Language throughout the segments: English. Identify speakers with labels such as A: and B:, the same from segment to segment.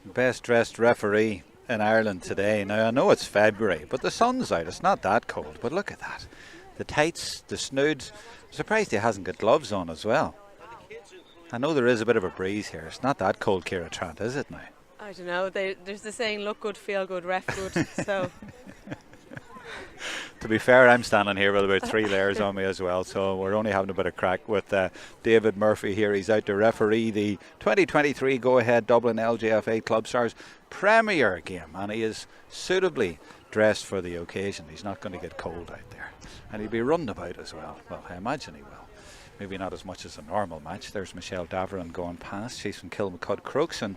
A: Best dressed referee in Ireland today. Now I know it's February, but the sun's out. It's not that cold. But look at that. The tights, the snood. I'm surprised he hasn't got gloves on as well. I know there is a bit of a breeze here. It's not that cold, Ciara Trant, is it now?
B: I don't know. There's the saying, look good, feel good, ref good. So
A: To be fair, I'm standing here with about 3 layers on me as well, so we're only having a bit of crack with David Murphy here. He's out to referee the 2023 go-ahead Dublin LGFA Club Stars Premier game, and he is suitably dressed for the occasion. He's not going to get cold out there, and he'll be running about as well. Well, I imagine he will. Maybe not as much as a normal match. There's Michelle Davern going past. She's from Kilmacud Crooks, and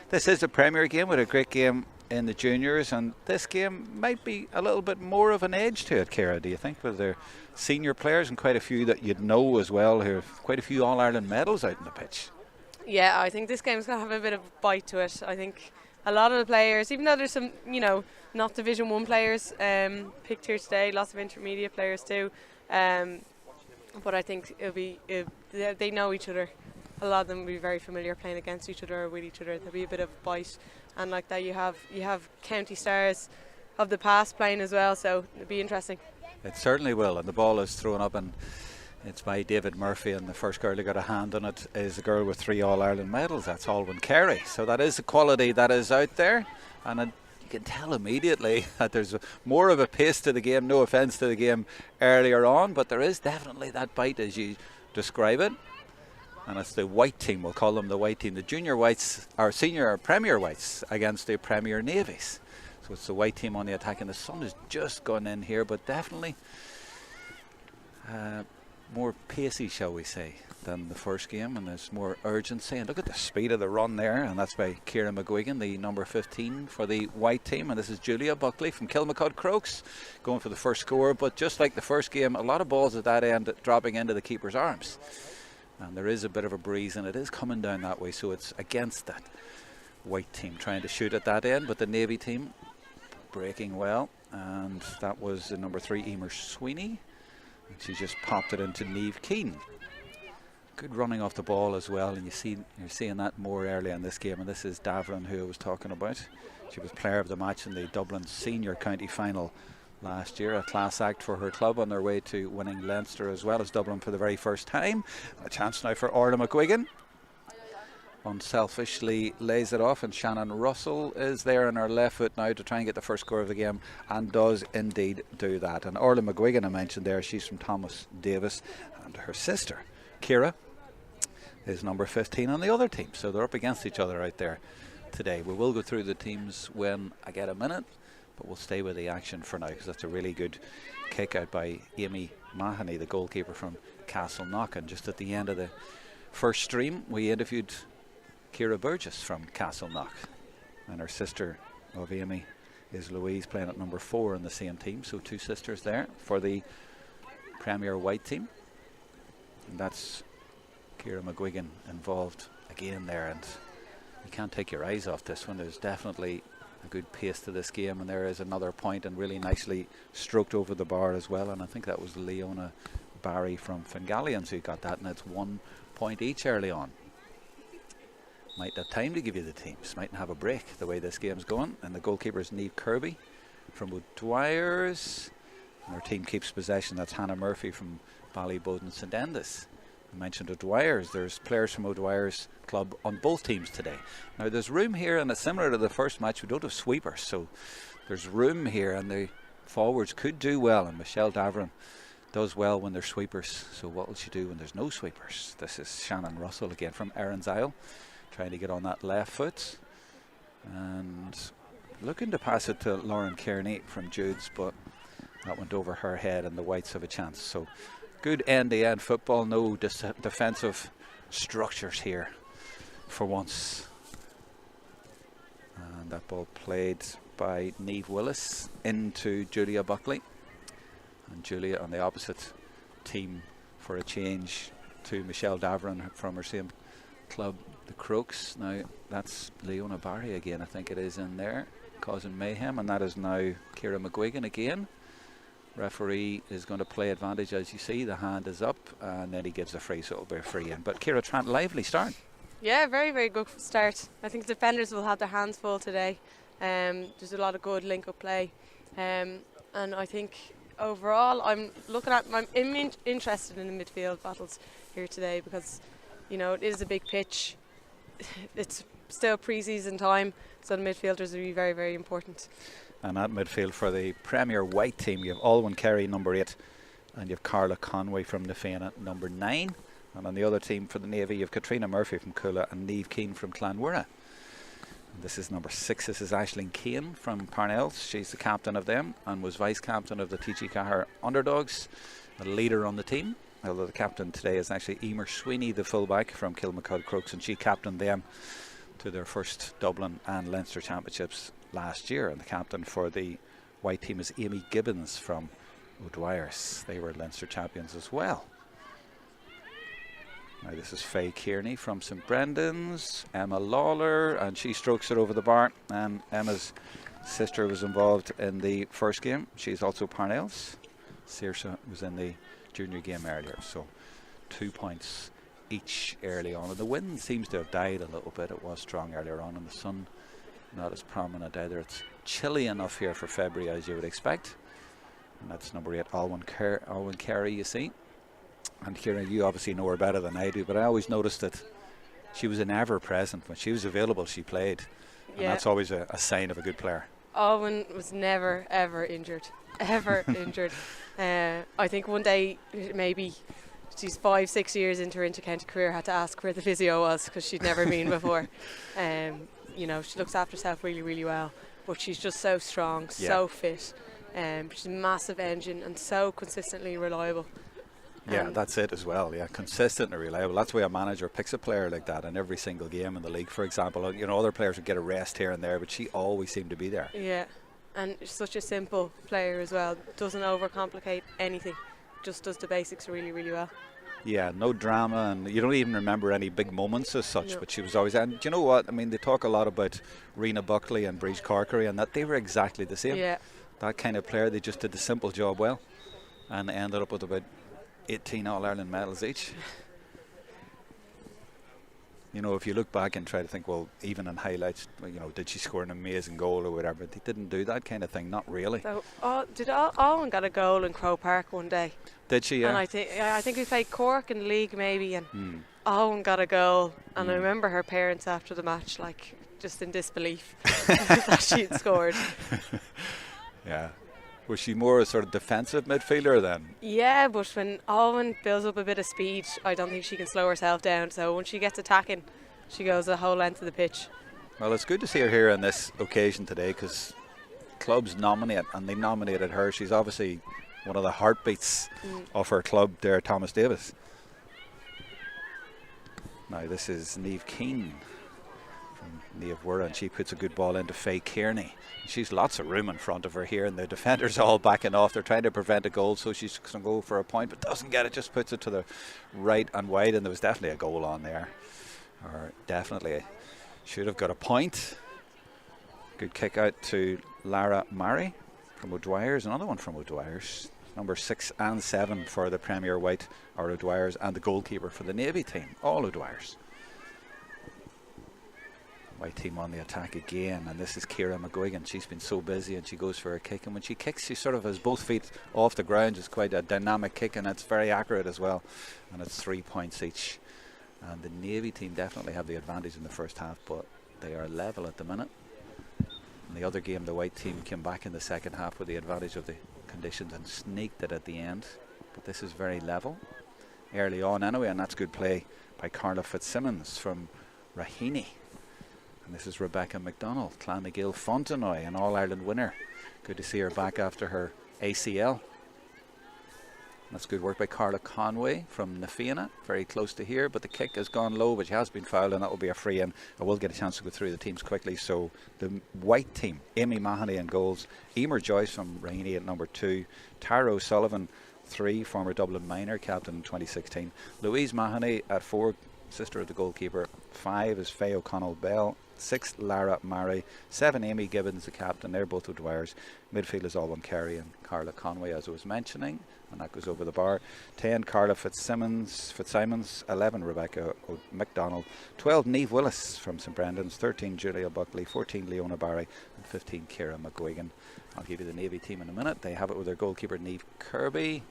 A: this is a Premier game with a great game in the juniors, and this game might be a little bit more of an edge to it, Ciara, do you think, with their senior players and quite a few that you'd know as well, who have quite a few All-Ireland medals out in the pitch?
B: yeah, I think this game's going to have a bit of a bite to it. I think a lot of the players, even though there's some, not Division 1 players picked here today, lots of intermediate players too, but I think they know each other. A lot of them will be very familiar playing against each other or with each other. There'll be a bit of a bite, and like that you have county stars of the past playing as well, so it'll be interesting.
A: It certainly will, and the ball is thrown up, and it's by David Murphy, and the first girl who got a hand on it is a girl with 3 All-Ireland medals. That's Alwyn Carey. So that is the quality that is out there, and you can tell immediately that there's more of a pace to the game. No offence to the game earlier on, but there is definitely that bite as you describe it. And it's the white team, we'll call them the white team, the junior whites, or senior or Premier whites against the Premier navies. So it's the white team on the attack, and the sun has just gone in here, but definitely more pacey, shall we say, than the first game, and there's more urgency. And look at the speed of the run there, and that's by Ciara McGuigan, the number 15 for the white team. And this is Julia Buckley from Kilmacud Crokes going for the first score. But just like the first game, a lot of balls at that end dropping into the keeper's arms. And there is a bit of a breeze, and it is coming down that way, so it's against that white team trying to shoot at that end. But the navy team breaking well, and that was the number 3, Emer Sweeney. And she just popped it into Niamh Keane. Good running off the ball as well, and you're seeing that more early in this game. And this is Davern, who I was talking about. She was player of the match in the Dublin senior county final last year, a class act for her club on their way to winning Leinster as well as Dublin for the very first time. A chance now for Orla McGuigan. Unselfishly lays it off, and Shannon Russell is there on her left foot now to try and get the first score of the game, and does indeed do that. And Orla McGuigan, I mentioned there, she's from Thomas Davis, and her sister Ciara is number 15 on the other team, so they're up against each other out there today. We will go through the teams when I get a minute, but we'll stay with the action for now, because that's a really good kick out by Amy Mahoney, the goalkeeper from Castleknock. And just at the end of the first stream, we interviewed Ciara Burgess from Castleknock, and her sister of Amy is Louise, playing at number 4 in the same team. So 2 sisters there for the Premier white team, and that's Ciara McGuigan involved again there. And you can't take your eyes off this one. There's definitely a good pace to this game, and there is another point, and really nicely stroked over the bar as well. And I think that was Leona Barry from Fingallians who got that, and it's 1 point each early on. Might have time to give you the teams, mightn't have a break the way this game's going. And the goalkeeper is Niamh Kirby from O'Dwyer's, and our team keeps possession. That's Hannah Murphy from Ballyboden St Enda's. I mentioned O'Dwyer's. There's players from O'Dwyer's club on both teams today. Now there's room here, and it's similar to the first match, we don't have sweepers, so there's room here, and the forwards could do well, and Michelle Davern does well when there's sweepers. So what will she do when there's no sweepers? This is Shannon Russell again from Erin's Isle, trying to get on that left foot and looking to pass it to Lauren Kearney from Jude's, but that went over her head, and the Whites have a chance. So good end-to-end football, no defensive structures here for once. And that ball played by Niamh Willis into Julia Buckley, and Julia on the opposite team for a change to Michelle Davern from her same club, the Crokes. Now that's Leona Barry again, I think it is, in there causing mayhem, and that is now Ciara McGuigan again. Referee is going to play advantage, as you see, the hand is up, and then he gives a free, so it'll be a free in. But Ciara Trant, lively start.
B: Yeah, very, very good start. I think the defenders will have their hands full today. There's a lot of good link-up play. And I think overall I'm interested in the midfield battles here today because, it is a big pitch. It's still pre-season time, so the midfielders will be very, very important.
A: And at midfield for the Premier White team, you have Alwyn Carey, number 8, and you have Carla Conway from Nefena, number 9. And on the other team for the Navy, you have Katrina Murphy from Coola and Niamh Keane from Clanwira. This is number 6. This is Aisling Kane from Parnells. She's the captain of them and was vice-captain of the TG Cahir Underdogs, a leader on the team. Although the captain today is actually Emer Sweeney, the fullback from Kilmacud Crooks, and she captained them to their first Dublin and Leinster Championships last year. And the captain for the white team is Amy Gibbons from O'Dwyer's. They were Leinster champions as well. Now this is Faye Kearney from St Brendan's, Emma Lawler, and she strokes it over the bar. And Emma's sister was involved in the first game. She's also Parnells. Saoirse was in the junior game earlier. So 2 points each early on. And the wind seems to have died a little bit. It was strong earlier on, and the sun not as prominent either. It's chilly enough here for February as you would expect. And that's number 8, Alwyn Carey, you see. And Kieran, you obviously know her better than I do, but I always noticed that she was an ever present. When she was available, she played. And that's always a sign of a good player.
B: Alwyn was never, ever injured. Ever injured. I think one day, maybe she's 5-6 years into her inter-county career, had to ask where the physio was because she'd never been before. She looks after herself really, really well. But she's just so strong, so fit. She's a massive engine and so consistently reliable.
A: Yeah, that's it as well. Yeah, consistent and reliable. That's why a manager picks a player like that in every single game in the league. For example, other players would get a rest here and there, but she always seemed to be there.
B: Yeah, and such a simple player as well. Doesn't overcomplicate anything. Just does the basics really, really well.
A: Yeah, no drama, and you don't even remember any big moments as such. No. But she was always. And do you know what? I mean, they talk a lot about Rena Buckley and Breege Corkery, and that they were exactly the same.
B: Yeah.
A: That kind of player, they just did the simple job well, and ended up with about 18 All-Ireland medals each. If you look back and try to think, well, even in highlights, did she score an amazing goal or whatever? They didn't do that kind of thing, not really.
B: So, did Alwyn got a goal in Croke Park one day?
A: Did she? Yeah.
B: And I think we played Cork in the league maybe, and Alwyn got a goal. And I remember her parents after the match, just in disbelief that she'd scored.
A: Yeah. Was she more a sort of defensive midfielder then?
B: Yeah, but when Alwyn builds up a bit of speed, I don't think she can slow herself down. So when she gets attacking, she goes the whole length of the pitch.
A: Well, it's good to see her here on this occasion today because clubs nominate, and they nominated her. She's obviously one of the heartbeats of her club there, Thomas Davis. Now this is Niamh Keane from Niamh, and she puts a good ball into Faye Kearney. She's lots of room in front of her here, and the defenders all backing off. They're trying to prevent a goal, so she's going to go for a point, but doesn't get it, just puts it to the right and wide, and there was definitely a goal on there. Or definitely should have got a point. Good kick out to Lara Murray from O'Dwyer's, another one from O'Dwyer's. Number 6 and 7 for the Premier White are O'Dwyer's, and the goalkeeper for the Navy team, all O'Dwyer's. White team on the attack again, and this is Ciara McGuigan. She's been so busy, and she goes for a kick, and when she kicks, she sort of has both feet off the ground. It's quite a dynamic kick, and it's very accurate as well, and it's 3 points each. And the Navy team definitely have the advantage in the first half, but they are level at the minute. In the other game, the white team came back in the second half with the advantage of the conditions and sneaked it at the end, but this is very level early on anyway, and that's good play by Carla Fitzsimmons from Raheny. And this is Rebecca McDonald, Clonagil Fontenoy, an All-Ireland winner. Good to see her back after her ACL. That's good work by Carla Conway from Nefena, very close to here, but the kick has gone low, but she has been fouled, and that will be a free in. I will get a chance to go through the teams quickly. So the white team, Amy Mahoney in goals, Emer Joyce from Raheny at number 2, Tara O'Sullivan 3, former Dublin minor captain in 2016, Louise Mahoney at 4, sister of the goalkeeper, 5 is Faye O'Connell-Bell. 6, Lara Murray. 7, Amy Gibbons, the captain. They're both O'Dwyer's. Midfield is Alwyn Carey and Carla Conway, as I was mentioning, and that goes over the bar. 10, Carla Fitzsimons. 11, Rebecca McDonald. 12, Niamh Willis from St Brendan's. 13, Julia Buckley. 14, Leona Barry. And 15, Ciara McGuigan. I'll give you the Navy team in a minute. They have it with their goalkeeper, Niamh Kirby.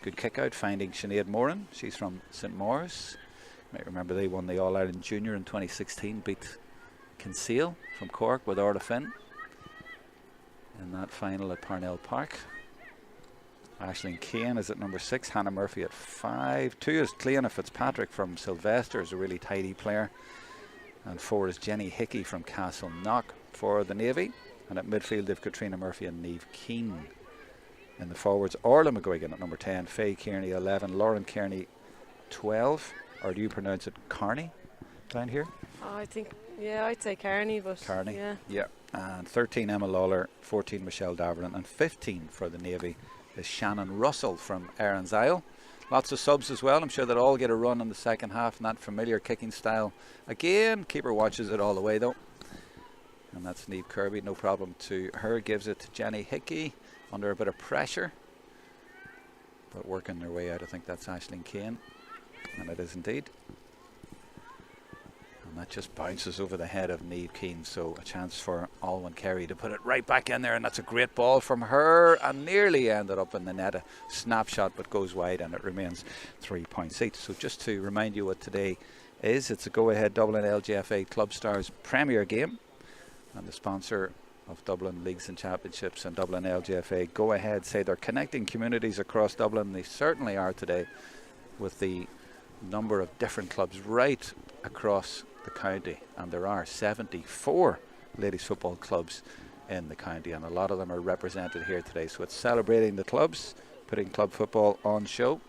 A: Good kick out, finding Sinead Moran. She's from St Maurice. You might remember they won the All-Ireland Junior in 2016, beat Kinsale from Cork with Orla Finn in that final at Parnell Park. Aisling Kane is at number 6, Hannah Murphy at 5. 2 is Cleona Fitzpatrick from Sylvester, is a really tidy player. And 4 is Jenny Hickey from Castleknock for the Navy. And at midfield they've Katrina Murphy and Niamh Keane. In the forwards, Orla McGuigan at number 10, Faye Kearney 11, Lauren Kearney 12. Or do you pronounce it Carney down here?
B: Oh, I think, yeah, I'd say Carney, but
A: Carney,
B: yeah.
A: And 13, Emma Lawler. 14, Michelle Daverin. And 15 for the Navy is Shannon Russell from Erin's Isle. Lots of subs as well. I'm sure they'll all get a run in the second half in that familiar kicking style. Again, keeper watches it all the way though. And that's Niamh Kirby, no problem to her. Gives it to Jenny Hickey under a bit of pressure, but working their way out. I think that's Aisling Kane, and it is indeed. And that just bounces over the head of Niamh Keane, so a chance for Alwyn Carey to put it right back in there, and that's a great ball from her, and nearly ended up in the net. A snapshot, but goes wide, and it remains 3 points each. So just to remind you what today is, it's a go-ahead Dublin LGFA Club Stars Premier game, and the sponsor of Dublin Leagues and Championships and Dublin LGFA Go Ahead say they're connecting communities across Dublin. They certainly are today, with the number of different clubs right across the county, and there are 74 ladies football clubs in the county, and a lot of them are represented here today. So it's celebrating the clubs, putting club football on show,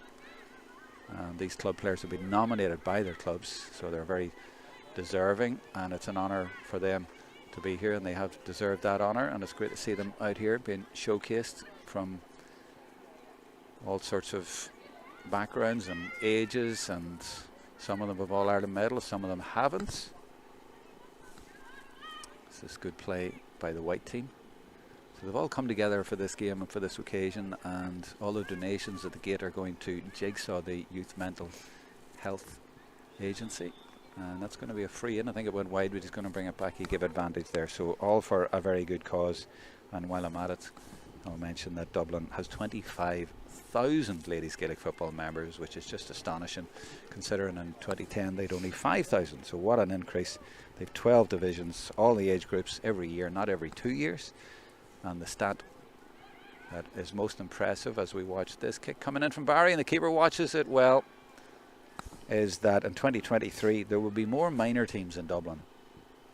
A: and these club players have been nominated by their clubs, so they're very deserving, and it's an honour for them to be here, and they have deserved that honour, and it's great to see them out here being showcased from all sorts of backgrounds and ages, and some of them have All-Ireland medals, some of them haven't. This is good play by the white team. So they've all come together for this game and for this occasion, and all the donations at the gate are going to Jigsaw, the Youth Mental Health Agency. And that's going to be a free in. I think it went wide, but he's going to bring it back. He gave advantage there. So all for a very good cause. And while I'm at it, I'll mention that Dublin has 25,000 ladies Gaelic football members, which is just astonishing, considering in 2010 they'd only 5,000. So what an increase. They've 12 divisions, all the age groups every year, not every 2 years. And the stat that is most impressive as we watch this kick coming in from Barry, and the keeper watches it well, is that in 2023 there will be more minor teams in Dublin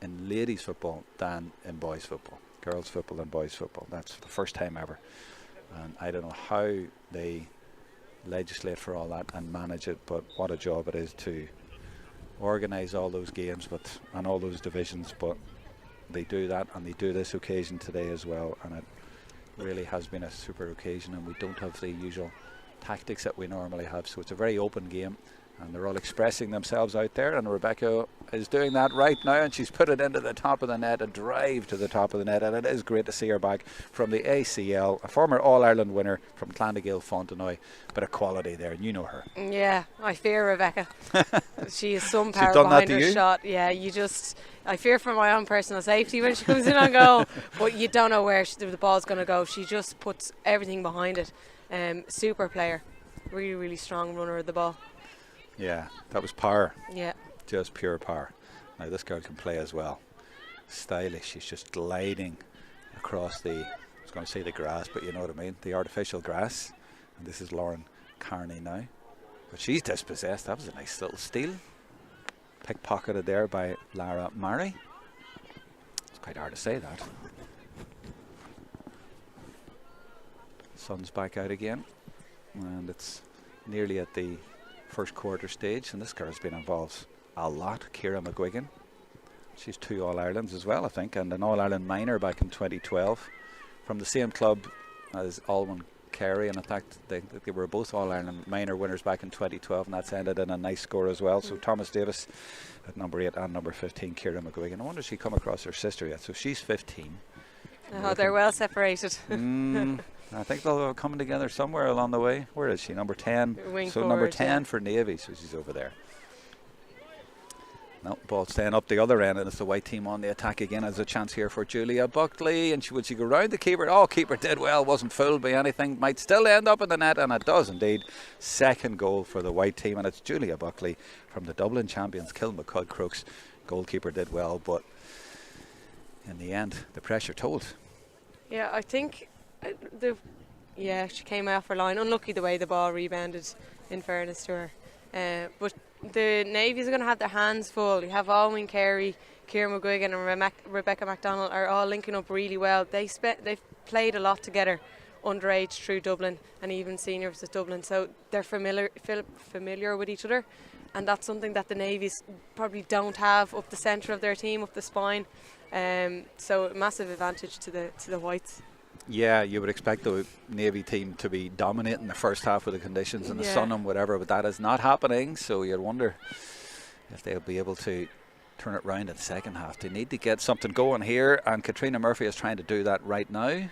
A: in ladies football than in boys football, girls football and boys football. That's the first time ever, and I don't know how they legislate for all that and manage it, but what a job it is to organise all those games and all those divisions. But they do that, and they do this occasion today as well, and it really has been a super occasion, and we don't have the usual tactics that we normally have, so it's a very open game. And they're all expressing themselves out there, and Rebecca is doing that right now, and she's put it into the top of the net, a drive to the top of the net, and it is great to see her back from the ACL, a former All-Ireland winner from Clonagale Fontenoy. Bit of quality there, and you know her.
B: Yeah, I fear Rebecca. She has some power behind her shot. Yeah, I fear for my own personal safety when she comes in on goal, but you don't know where the ball's going to go. She just puts everything behind it. Super player, really, really strong runner of the ball.
A: Yeah, that was power.
B: Yeah.
A: Just pure power. Now this girl can play as well. Stylish. She's just gliding across I was going to say the grass, but you know what I mean, the artificial grass. And this is Lauren Carney now. But she's dispossessed. That was a nice little steal. Pickpocketed there by Lara Murray. It's quite hard to say that. Sun's back out again, and it's nearly at the first quarter stage, and this girl's been involved a lot. Ciara McGuigan, she's 2 All-Irelands as well, I think, and an All-Ireland minor back in 2012 from the same club as Alwyn Carey, and in fact they were both All-Ireland minor winners back in 2012, and that's ended in a nice score as well. So Thomas Davis at number 8 and number 15, Ciara McGuigan. I wonder if she come across her sister yet. So she's 15.
B: Oh, they're well separated.
A: I think they'll come together somewhere along the way. Where is she? Number 10.
B: Wing
A: So
B: forward,
A: number 10 for Navy, so she's over there. No, ball staying up the other end, and it's the white team on the attack again. There's a chance here for Julia Buckley, and would she go round the keeper? Oh, keeper did well, wasn't fooled by anything. Might still end up in the net, and it does indeed. Second goal for the white team, and it's Julia Buckley from the Dublin champions, Kilmacud Crooks. Goalkeeper did well, but in the end, the pressure told.
B: Yeah, I think she came off her line. Unlucky the way the ball rebounded, in fairness to her. But the Navies are going to have their hands full. You have Alwyn Carey, Ciara McGuigan and Rebecca MacDonald are all linking up really well. They've played a lot together, underage through Dublin and even seniors at Dublin, so they're familiar with each other, and that's something that the Navies probably don't have up the centre of their team, up the spine. So massive advantage to the Whites. Yeah,
A: you would expect the Navy team to be dominating the first half with the conditions and the sun and whatever, but that is not happening. So you'd wonder if they'll be able to turn it round in the second half. They need to get something going here, and Katrina Murphy is trying to do that right now,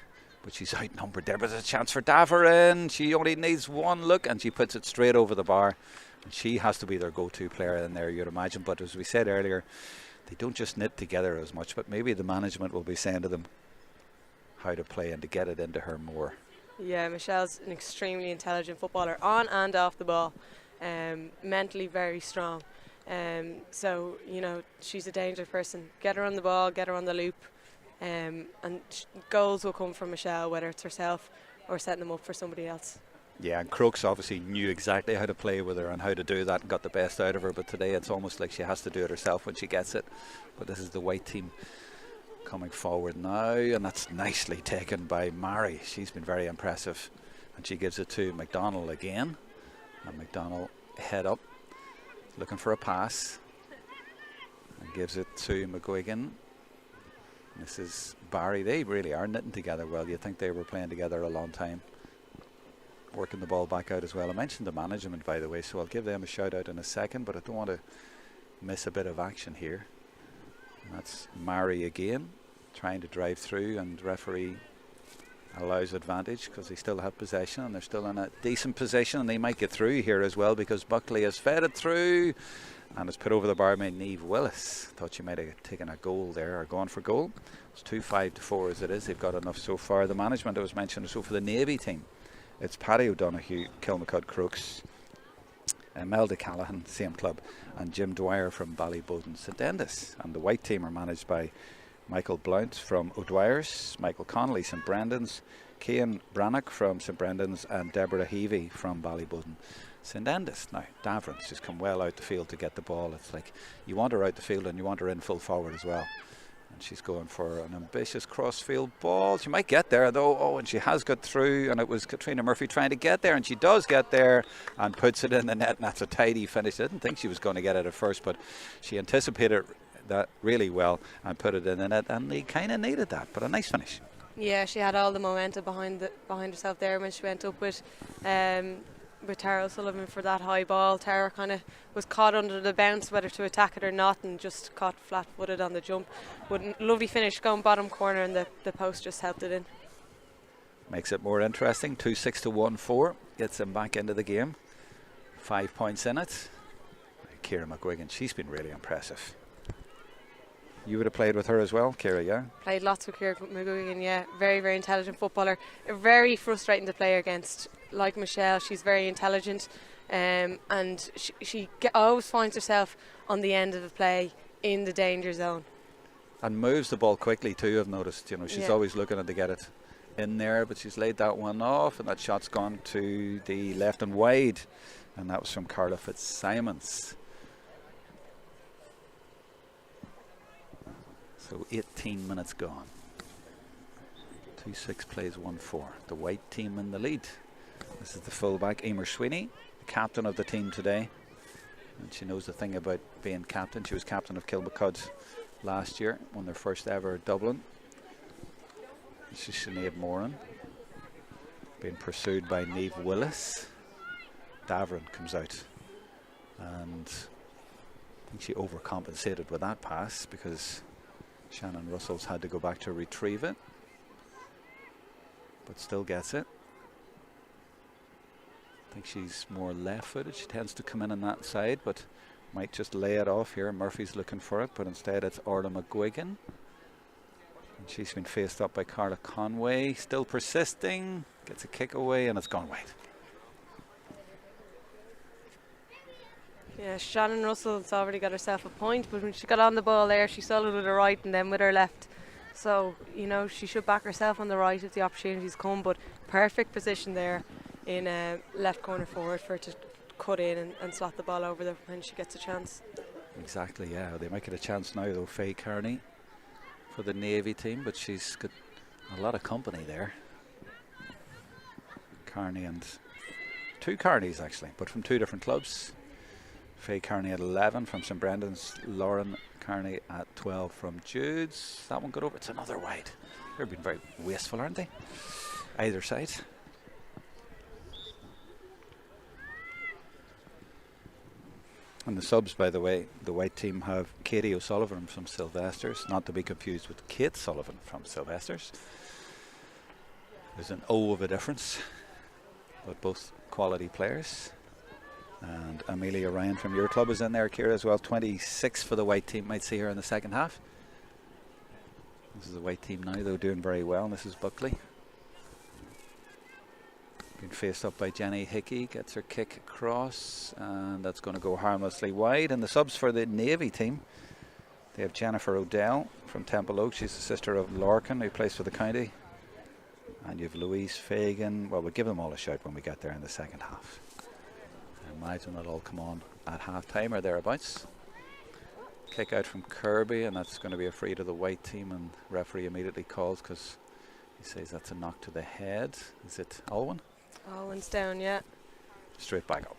A: but she's outnumbered there. But there's a chance for Davarin. She only needs one look, and she puts it straight over the bar. And she has to be their go-to player in there, you'd imagine. But as we said earlier, they don't just knit together as much, but maybe the management will be saying to them how to play and to get it into her more.
B: Yeah, Michelle's an extremely intelligent footballer on and off the ball, mentally very strong. So, she's a danger person. Get her on the ball, get her on the loop, and goals will come from Michelle, whether it's herself or setting them up for somebody else.
A: Yeah, and Crooks obviously knew exactly how to play with her and how to do that and got the best out of her, but today it's almost like she has to do it herself when she gets it. But this is the white team coming forward now, and that's nicely taken by Mary. She's been very impressive, and she gives it to McDonald again, and McDonald head up looking for a pass and gives it to McGuigan. This is Barry. They really are knitting together well. You'd think they were playing together a long time, working the ball back out as well. I mentioned the management, by the way, so I'll give them a shout out in a second, but I don't want to miss a bit of action here. And that's Mary again, trying to drive through, and referee allows advantage because they still have possession and they're still in a decent position, and they might get through here as well because Buckley has fed it through and it's put over the bar by Niamh Willis. Thought she might have taken a goal there or gone for goal. It's 2-5-4 as it is. They've got enough so far. The management I was mentioning, so for the Navy team, it's Paddy O'Donoghue, Kilmacud Crooks, Melda Callaghan, same club, and Jim Dwyer from Ballyboden St Enda's. And the white team are managed by Michael Blount from O'Dwyer's, Michael Connolly St Brendan's, Cian Brannock from St Brendan's, and Deborah Heavey from Ballyboden St Enda's. Now Daverin's just come well out the field to get the ball. It's like you want her out the field and you want her in full forward as well. And she's going for an ambitious cross-field ball. She might get there though. Oh, and she has got through, and it was Katrina Murphy trying to get there, and she does get there and puts it in the net, and that's a tidy finish. I didn't think she was going to get it at first, but she anticipated that really well and put it in the net, and they kind of needed that, but a nice finish.
B: Yeah, she had all the momentum behind herself there when she went up with Tara O'Sullivan for that high ball. Tara kind of was caught under the bounce, whether to attack it or not, and just caught flat-footed on the jump. But lovely finish, going bottom corner, and the post just helped it in.
A: Makes it more interesting. 2-6-1-4 gets them back into the game. 5 points in it. Ciara McGuigan, she's been really impressive. You would have played with her as well, Ciara, yeah?
B: Played lots with Ciara McGuigan, yeah. Very, very intelligent footballer. Very frustrating to play against. Like Michelle, she's very intelligent, and she always finds herself on the end of the play in the danger zone.
A: And moves the ball quickly too, I've noticed. She's always looking to get it in there, but she's laid that one off, and that shot's gone to the left and wide, and that was from Carla Fitzsimons. So 18 minutes gone. 2-6 plays 1-4. The white team in the lead. This is the fullback, Emer Sweeney, captain of the team today. And she knows the thing about being captain. She was captain of Kilmacud last year, won their first ever Dublin. This is Sinead Moran. being pursued by Niamh Willis. Davern comes out, and I think she overcompensated with that pass because Shannon Russell's had to go back to retrieve it, but still gets it. I think she's more left-footed. She tends to come in on that side, but might just lay it off here. Murphy's looking for it, but instead it's Orla McGuigan. And she's been faced up by Carla Conway, still persisting, gets a kick away, and it's gone wide.
B: Yeah, Shannon Russell's already got herself a point, but when she got on the ball there, she saw it with her right and then with her left. So, you know, she should back herself on the right if the opportunities come, but perfect position there in left corner forward for her to cut in and slot the ball over there when she gets a chance.
A: Exactly, yeah. They might get a chance now, though, Faye Kearney for the Navy team, but she's got a lot of company there. Kearney and two Kearneys, actually, but from two different clubs. Faye Kearney at 11 from St Brendan's, Lauren Kearney at 12 from Jude's. That one got over. It's another wide. They're being very wasteful, aren't they? Either side. And the subs, by the way, the white team have Katie O'Sullivan from Sylvester's, not to be confused with Kate Sullivan from Sylvester's. There's an O of a difference, but both quality players. And Amelia Ryan from your club is in there, Ciara, as well. 26 for the white team. Might see her in the second half. This is the white team now, though, doing very well. And this is Buckley. Being faced up by Jenny Hickey. Gets her kick across. And that's going to go harmlessly wide. And the subs for the Navy team. They have Jennifer O'Dell from Temple Oak. She's the sister of Lorcan, who plays for the county. And you have Louise Fagan. Well, we'll give them all a shout when we get there in the second half. I imagine it'll all come on at half time or thereabouts. Kick out from Kirby, and that's going to be a free to the white team, and referee immediately calls because he says that's a knock to the head. Is it Alwyn?
B: Alwyn's down, yeah.
A: Straight back up.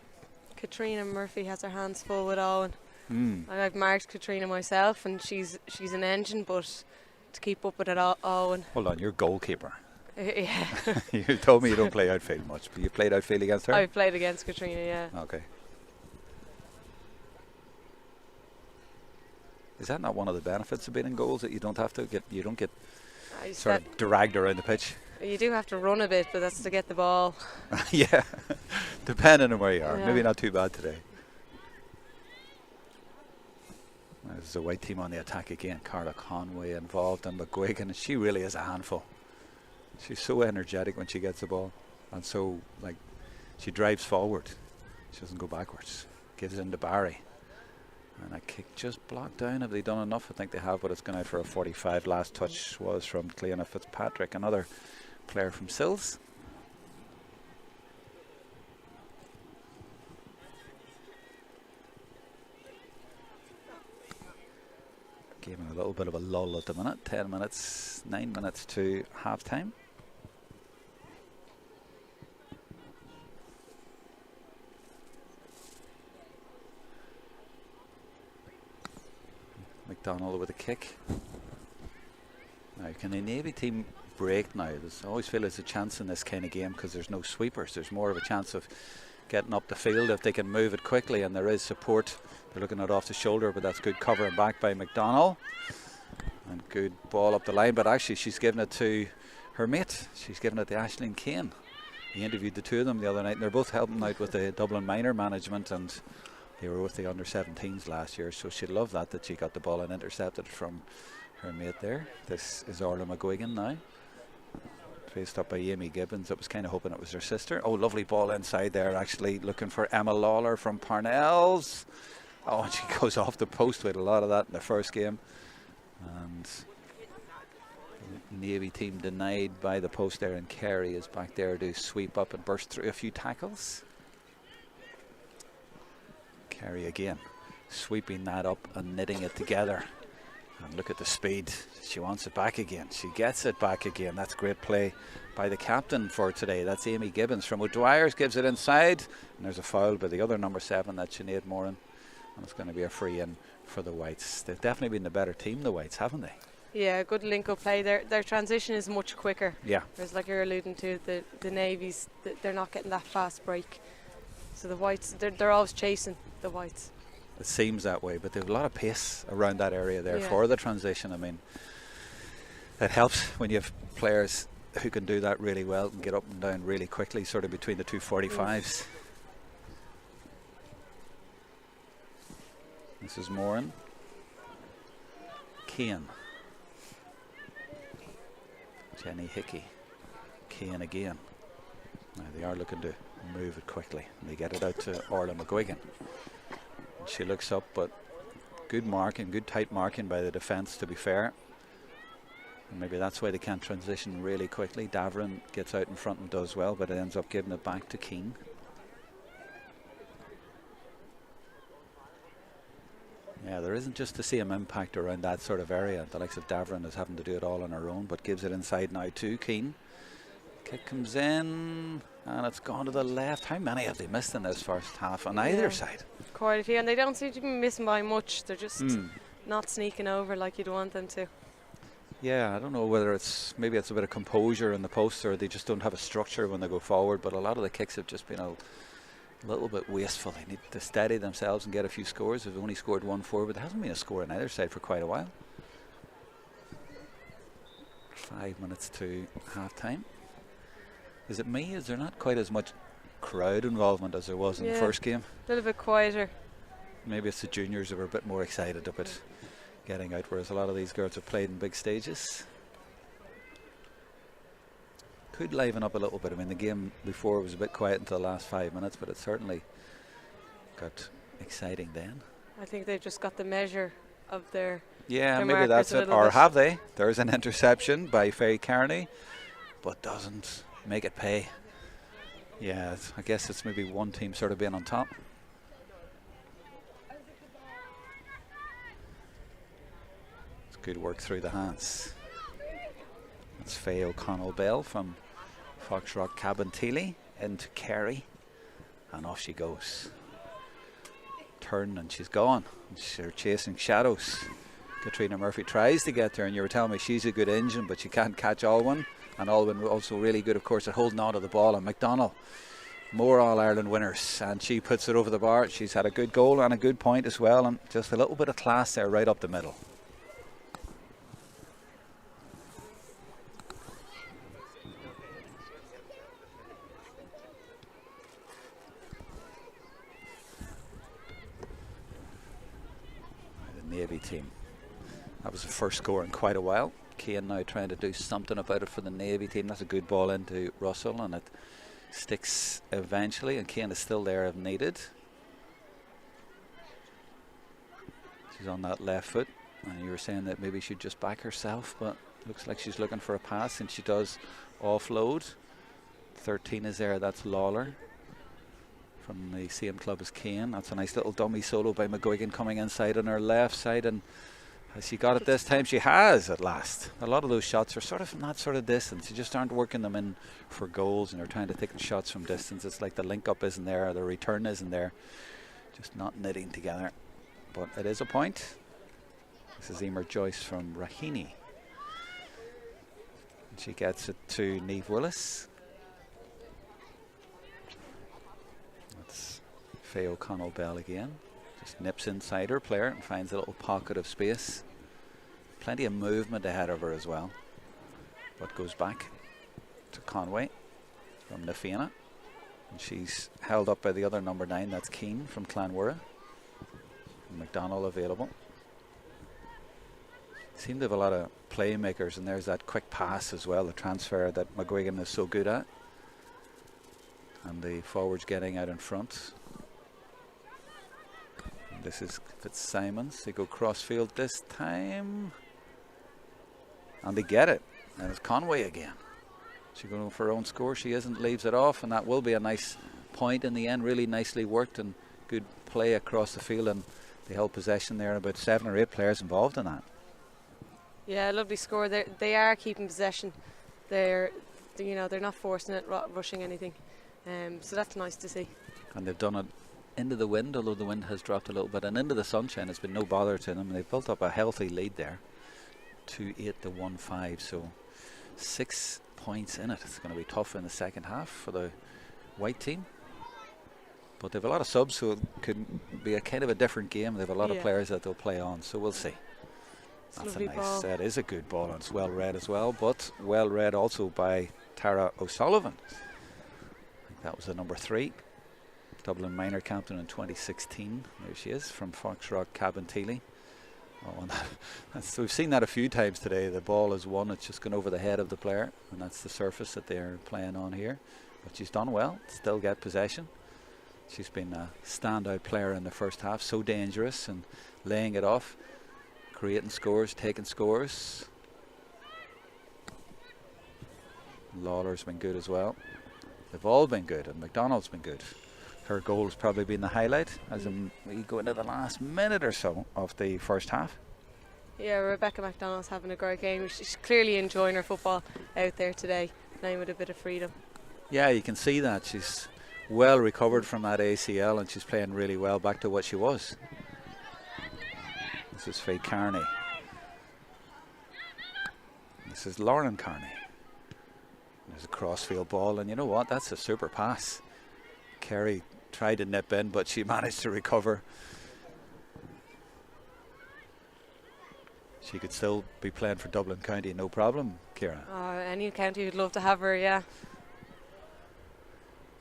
B: Katrina Murphy has her hands full with Alwyn. I've marked Katrina myself, and she's an engine, but to keep up with it, Alwyn.
A: Hold on, you're goalkeeper.
B: Yeah.
A: You told me you don't play outfield much, but you played outfield against her?
B: I've played against Katrina, yeah.
A: Okay. Is that not one of the benefits of being in goals, that you don't have to get, you don't get sort of dragged around the pitch?
B: You do have to run a bit, but that's to get the ball.
A: Yeah, depending on where you are.
B: Yeah.
A: Maybe not too bad today. There's the white team on the attack again. Carla Conway involved, and McGuigan, and she really is a handful. She's so energetic when she gets the ball, and so, like, she drives forward. She doesn't go backwards. Gives it into Barry. And a kick just blocked down. Have they done enough? I think they have, but it's gone out for a 45. Last touch was from Cleona Fitzpatrick, another player from Sills. Giving a little bit of a lull at the minute. 10 minutes, 9 minutes to half time. McDonald with a kick. Now, can the Navy team break now? There's always feel there's a chance in this kind of game because there's no sweepers. There's more of a chance of getting up the field if they can move it quickly, and there is support. They're looking at off the shoulder, but that's good covering back by McDonald. And good ball up the line, but actually she's given it to her mate. She's given it to Aisling Kane. He interviewed the two of them the other night, and they're both helping out with the Dublin minor management, and they were with the under-17s last year, so she'd love that she got the ball and intercepted it from her mate there. This is Orla McGuigan now. Faced up by Amy Gibbons. I was kind of hoping it was her sister. Oh, lovely ball inside there, actually looking for Emma Lawler from Parnell's. Oh, and she goes off the post. With a lot of that in the first game. And the Navy team denied by the post there, and Kerry is back there to sweep up and burst through a few tackles. Kerry again, sweeping that up and knitting it together. And look at the speed. She wants it back again. She gets it back again. That's great play by the captain for today. That's Amy Gibbons from O'Dwyer's. Gives it inside. And there's a foul by the other number 7, that's Sinead Moran. And it's going to be a free in for the Whites. They've definitely been the better team, the Whites, haven't they?
B: Yeah, good link-up play. Their transition is much quicker.
A: Yeah.
B: Whereas, like you're alluding to, the Navies, they're not getting that fast break. So the Whites, they're always chasing the Whites.
A: It seems that way, but there's a lot of pace around that area there for the transition. I mean, it helps when you have players who can do that really well and get up and down really quickly, sort of between the two 45s. This is Moran. Keane. Jenny Hickey. Keane again. Now they are looking to move it quickly. And they get it out to Orla McGuigan. And she looks up, but good marking, good tight marking by the defence, to be fair. And maybe that's why they can't transition really quickly. Davern gets out in front and does well, but it ends up giving it back to Keane. Yeah, there isn't just the same impact around that sort of area. The likes of Davern is having to do it all on her own, but gives it inside now to Keane. Kick comes in, and it's gone to the left. How many have they missed in this first half on either side?
B: Quite a few, and they don't seem to be missing by much. They're just not sneaking over like you'd want them to.
A: Yeah, I don't know whether maybe it's a bit of composure in the post, or they just don't have a structure when they go forward, but a lot of the kicks have just been a little bit wasteful. They need to steady themselves and get a few scores. They've only scored 1-4, but there hasn't been a score on either side for quite a while. 5 minutes to half time. Is it me? Is there not quite as much crowd involvement as there was in the first game?
B: A little bit quieter.
A: Maybe it's the juniors who were a bit more excited about getting out, whereas a lot of these girls have played in big stages. Could liven up a little bit. I mean, the game before was a bit quiet until the last 5 minutes, but it certainly got exciting then.
B: I think they've just got the measure of their
A: maybe that's it. Or have they? There's an interception by Faye Kearney, but doesn't make it pay. Yeah, I guess it's maybe one team sort of being on top. It's good work through the hands. That's Faye O'Connell-Bell from Foxrock Cabinteely into Kerry, and off she goes. Turn, and she's gone. They're chasing shadows. Katrina Murphy tries to get there, and you were telling me she's a good engine, but she can't catch Alwyn. And Alwyn also really good, of course, at holding on to the ball. And McDonnell, more All-Ireland winners, and she puts it over the bar. She's had a good goal and a good point as well, and just a little bit of class there right up the middle. The Navy team. That was the first score in quite a while. Keane now trying to do something about it for the Navy team. That's a good ball into Russell, and it sticks eventually, and Keane is still there if needed. She's on that left foot, and you were saying that maybe she'd just back herself, but looks like she's looking for a pass, and she does offload. 13 is there, that's Lawler from the same club as Keane. That's a nice little dummy solo by McGuigan coming inside on her left side, and has she got it this time? She has at last. A lot of those shots are sort of from that sort of distance. You just aren't working them in for goals, and they're trying to take the shots from distance. It's like the link up isn't there, or the return isn't there. Just not knitting together. But it is a point. This is Emer Joyce from Raheny. And she gets it to Niamh Willis. That's Faye O'Connell-Bell again. Just nips inside her player and finds a little pocket of space. Plenty of movement ahead of her as well. But goes back to Conway from Nafina. And she's held up by the other number 9, that's Keane from Clanwurra. McDonnell available. Seem to have a lot of playmakers, and there's that quick pass as well, the transfer that McGuigan is so good at. And the forwards getting out in front. This is Fitzsimons. They go crossfield this time, and they get it. And it's Conway again. She's going for her own score. She isn't. Leaves it off, and that will be a nice point in the end. Really nicely worked and good play across the field, and they held possession there. About 7 or 8 players involved in that.
B: Yeah, lovely score. They are keeping possession. They're not forcing it, rushing anything. So that's nice to see.
A: And they've done it into the wind, although the wind has dropped a little bit, and into the sunshine. It's been no bother to them. They've built up a healthy lead there. 2-8 to 1-5. So 6 points in it. It's going to be tough in the second half for the white team. But they have a lot of subs, so it could be a kind of a different game. They have a lot of players that they'll play on, so we'll see. That's a nice ball. That is a good ball, and it's well read as well, but well read also by Tara O'Sullivan. I think that was the number 3. Dublin minor captain in 2016. There she is from Foxrock Cabinteely. Oh, and we've seen that a few times today. The ball is won, it's just gone over the head of the player, and that's the surface that they're playing on here. But she's done well, still get possession. She's been a standout player in the first half, so dangerous and laying it off, creating scores, taking scores. Lawler's been good as well. They've all been good, and McDonald's been good. Her goal's probably been the highlight as we go into the last minute or so of the first half.
B: Yeah, Rebecca McDonald's having a great game. She's clearly enjoying her football out there today, playing with a bit of freedom.
A: Yeah, you can see that. She's well recovered from that ACL, and she's playing really well, back to what she was. This is Faye Carney. This is Lauren Carney. There's a crossfield ball, and you know what? That's a super pass. Kerry tried to nip in, but she managed to recover. She could still be playing for Dublin County, no problem, Ciara.
B: Any county would love to have her, yeah.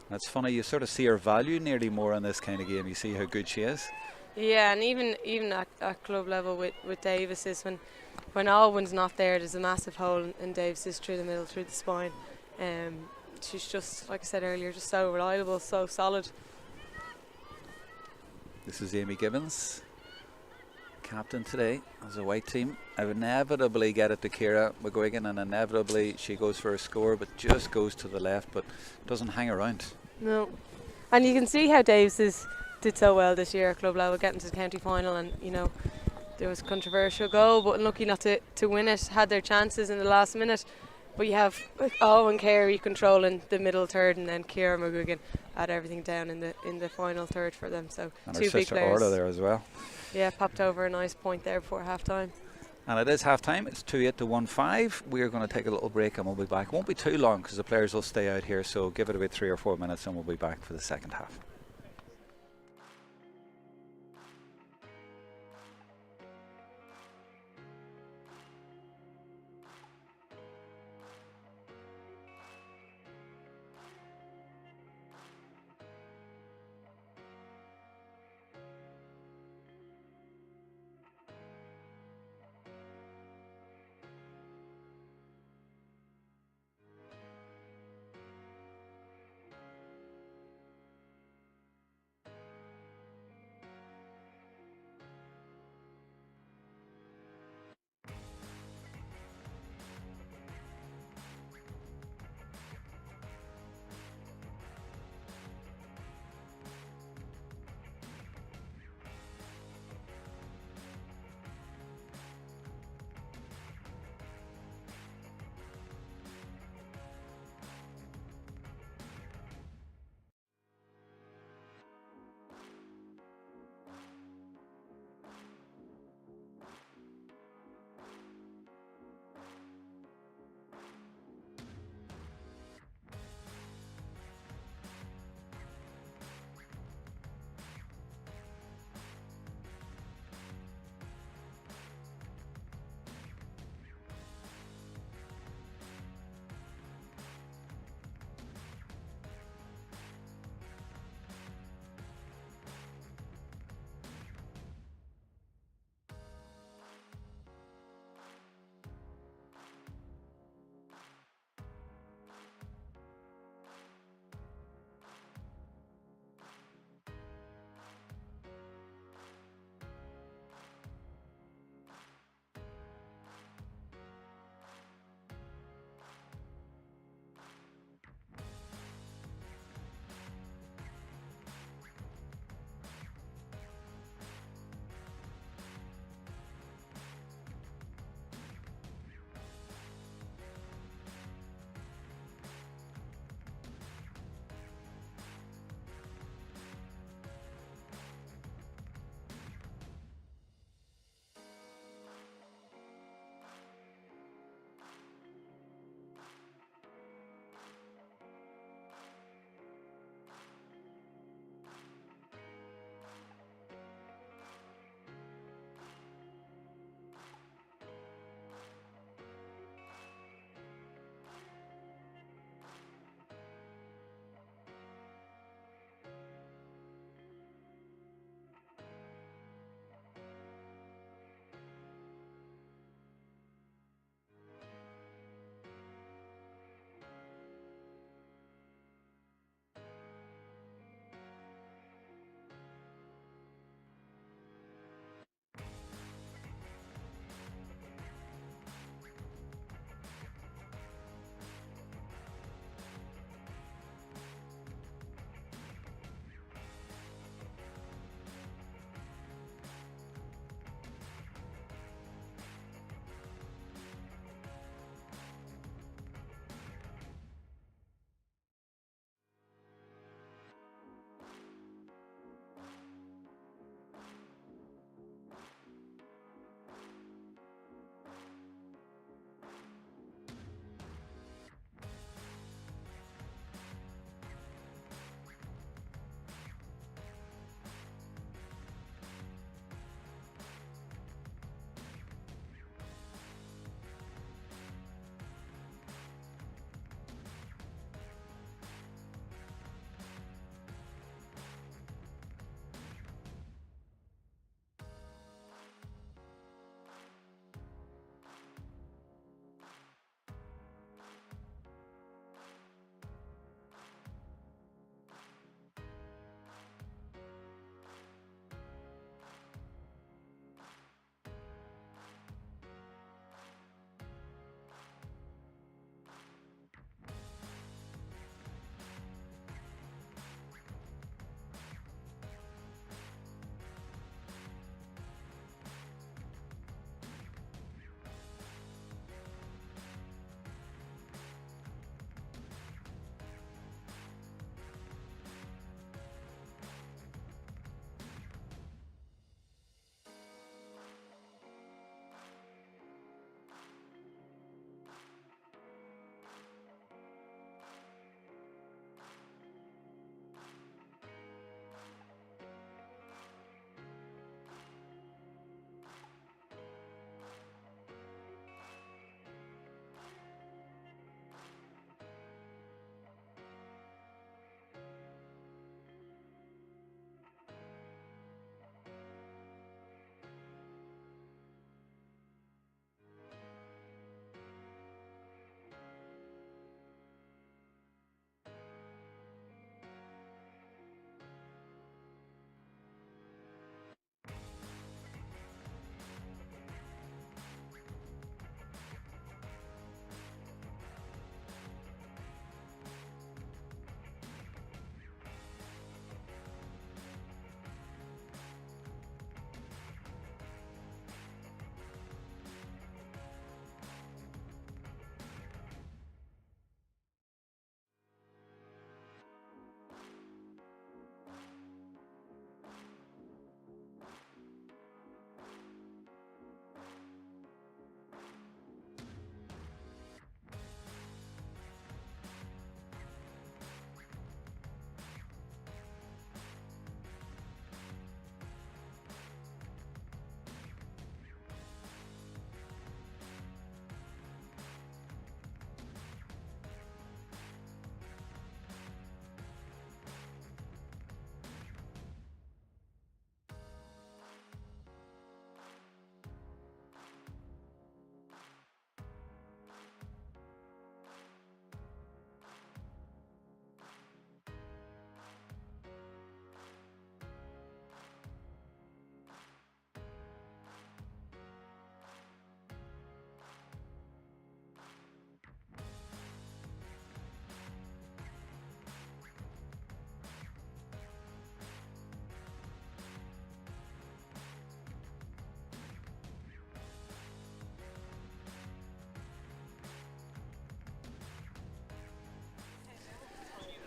A: That's funny, you sort of see her value nearly more in this kind of game. You see how good she is.
B: Yeah, and even at club level with Davis's, when Alwyn's not there, there's a massive hole in Davis's through the middle, through the spine. She's just, like I said earlier, just so reliable, so solid.
A: This is Amy Gibbons, captain today as a white team. I would inevitably get it to Ciara McGuigan, and inevitably she goes for a score, but just goes to the left, but doesn't hang around. No.
B: And you can see how Davis's did so well this year at club level, getting to the county final, and you know, there was a controversial goal, but unlucky not to win it. Had their chances in the last minute. But you have Owen Carey controlling the middle third, and then Ciara McGuigan had everything down in the final third for them. So
A: and
B: two big players.
A: Orla there as well.
B: Yeah, popped over a nice point there before half time.
A: And it is half time. It's 2-8 to 1-5. We are going to take a little break and we'll be back. It won't be too long because the players will stay out here. So give it about 3 or 4 minutes and we'll be back for the second half.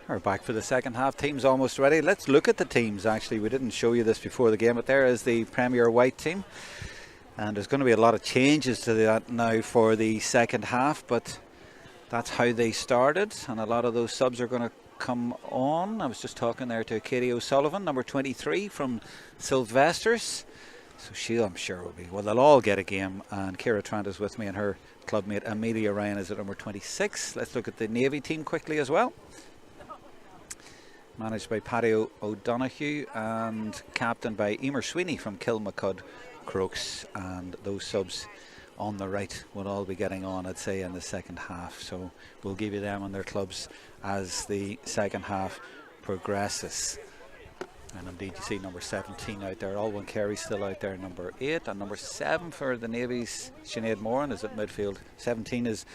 A: We're back for the second half. Team's almost ready. Let's look at the teams. Actually, we didn't show you this before the game, but there is the Premier White team, and there's going to be a lot of changes to that now for the second half, but that's how they started, and a lot of those subs are going to come on. I was just talking there to Katie O'Sullivan, number 23 from Sylvester's, so she, I'm sure, will be, well, they'll all get a game, and Ciara Trant is with me, and her clubmate Amelia Ryan is at number 26. Let's look at the Navy team quickly as well. Managed by Paddy O'Donoghue and captained by Emer Sweeney from Kilmacud Crokes, and those subs on the right will all be getting on, I'd say, in the second half, so we'll give you them and their clubs as the second half progresses. And indeed you see number 17 out there, Alwyn Carey still out there, number 8, and number 7 for the Navy's Sinead Moran is at midfield. 17 is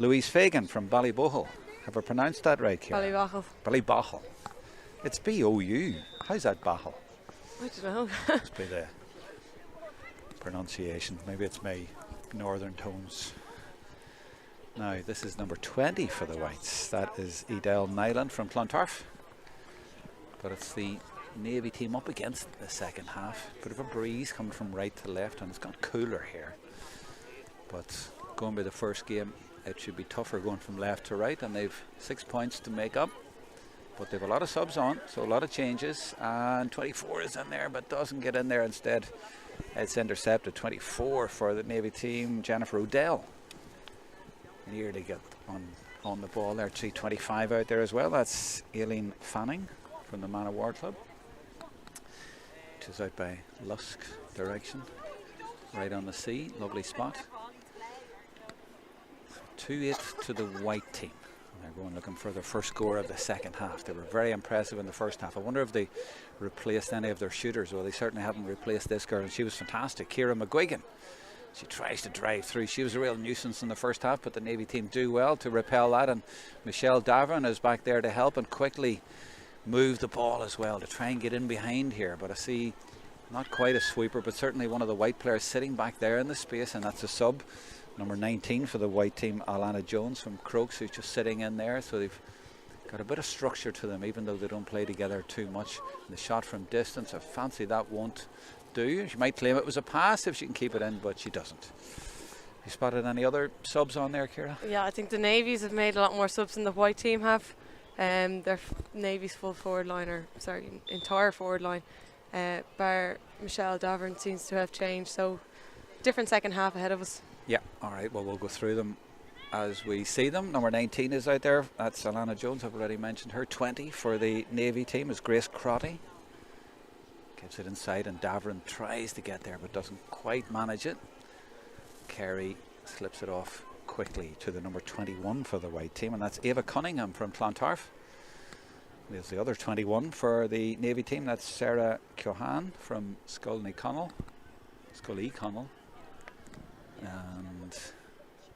A: Louise Fagan from Ballybohol. Have I pronounced that right, Ciara?
B: Ballybohol.
A: Ballybohol. It's B-O-U. How's that Bohol?
B: I don't know.
A: Must be the pronunciation. Maybe it's my northern tones. Now, this is number 20 for the Whites. That is Edel Nyland from Clontarf. But it's the Navy team up against the second half. Bit of a breeze coming from right to left, and it's got cooler here. But going by the first game, it should be tougher going from left to right, and they've 6 points to make up. But they've a lot of subs on, so a lot of changes, and 24 is in there but doesn't get in there. Instead it's intercepted. 24 for the Navy team, Jennifer O'Dell nearly got on the ball there. 325 out there as well. That's Aileen Fanning from the Man of War Club, which is out by Lusk direction, right on the sea. Lovely spot. 2-8 to the White team. They're going looking for their first score of the second half. They were very impressive in the first half. I wonder if they replaced any of their shooters. Well, they certainly haven't replaced this girl, and she was fantastic. Ciara McGuigan. She tries to drive through. She was a real nuisance in the first half, but the Navy team do well to repel that, and Michelle Davern is back there to help and quickly move the ball as well to try and get in behind here. But I see not quite a sweeper, but certainly one of the White players sitting back there in the space, and that's a sub. Number 19 for the White team, Alana Jones from Crokes, who's just sitting in there. So they've got a bit of structure to them, even though they don't play together too much. The shot from distance, I fancy that won't do. She might claim it was a pass if she can keep it in, but she doesn't. You spotted any other subs on there, Ciara?
B: Yeah, I think the Navies have made a lot more subs than the White team have. Their Navy's full forward line, or sorry, entire forward line, bar Michelle Davern, seems to have changed. So different second half ahead of us.
A: Yeah, alright, well, we'll go through them as we see them. Number 19 is out there. That's Alana Jones, I've already mentioned her. 20 for the Navy team is Grace Crotty. Gives it inside, and Davern tries to get there but doesn't quite manage it. Carey slips it off quickly to the number 21 for the White team, and that's Ava Cunningham from Clontarf. There's the other 21 for the Navy team. That's Sarah Cohan from Scully Connell. And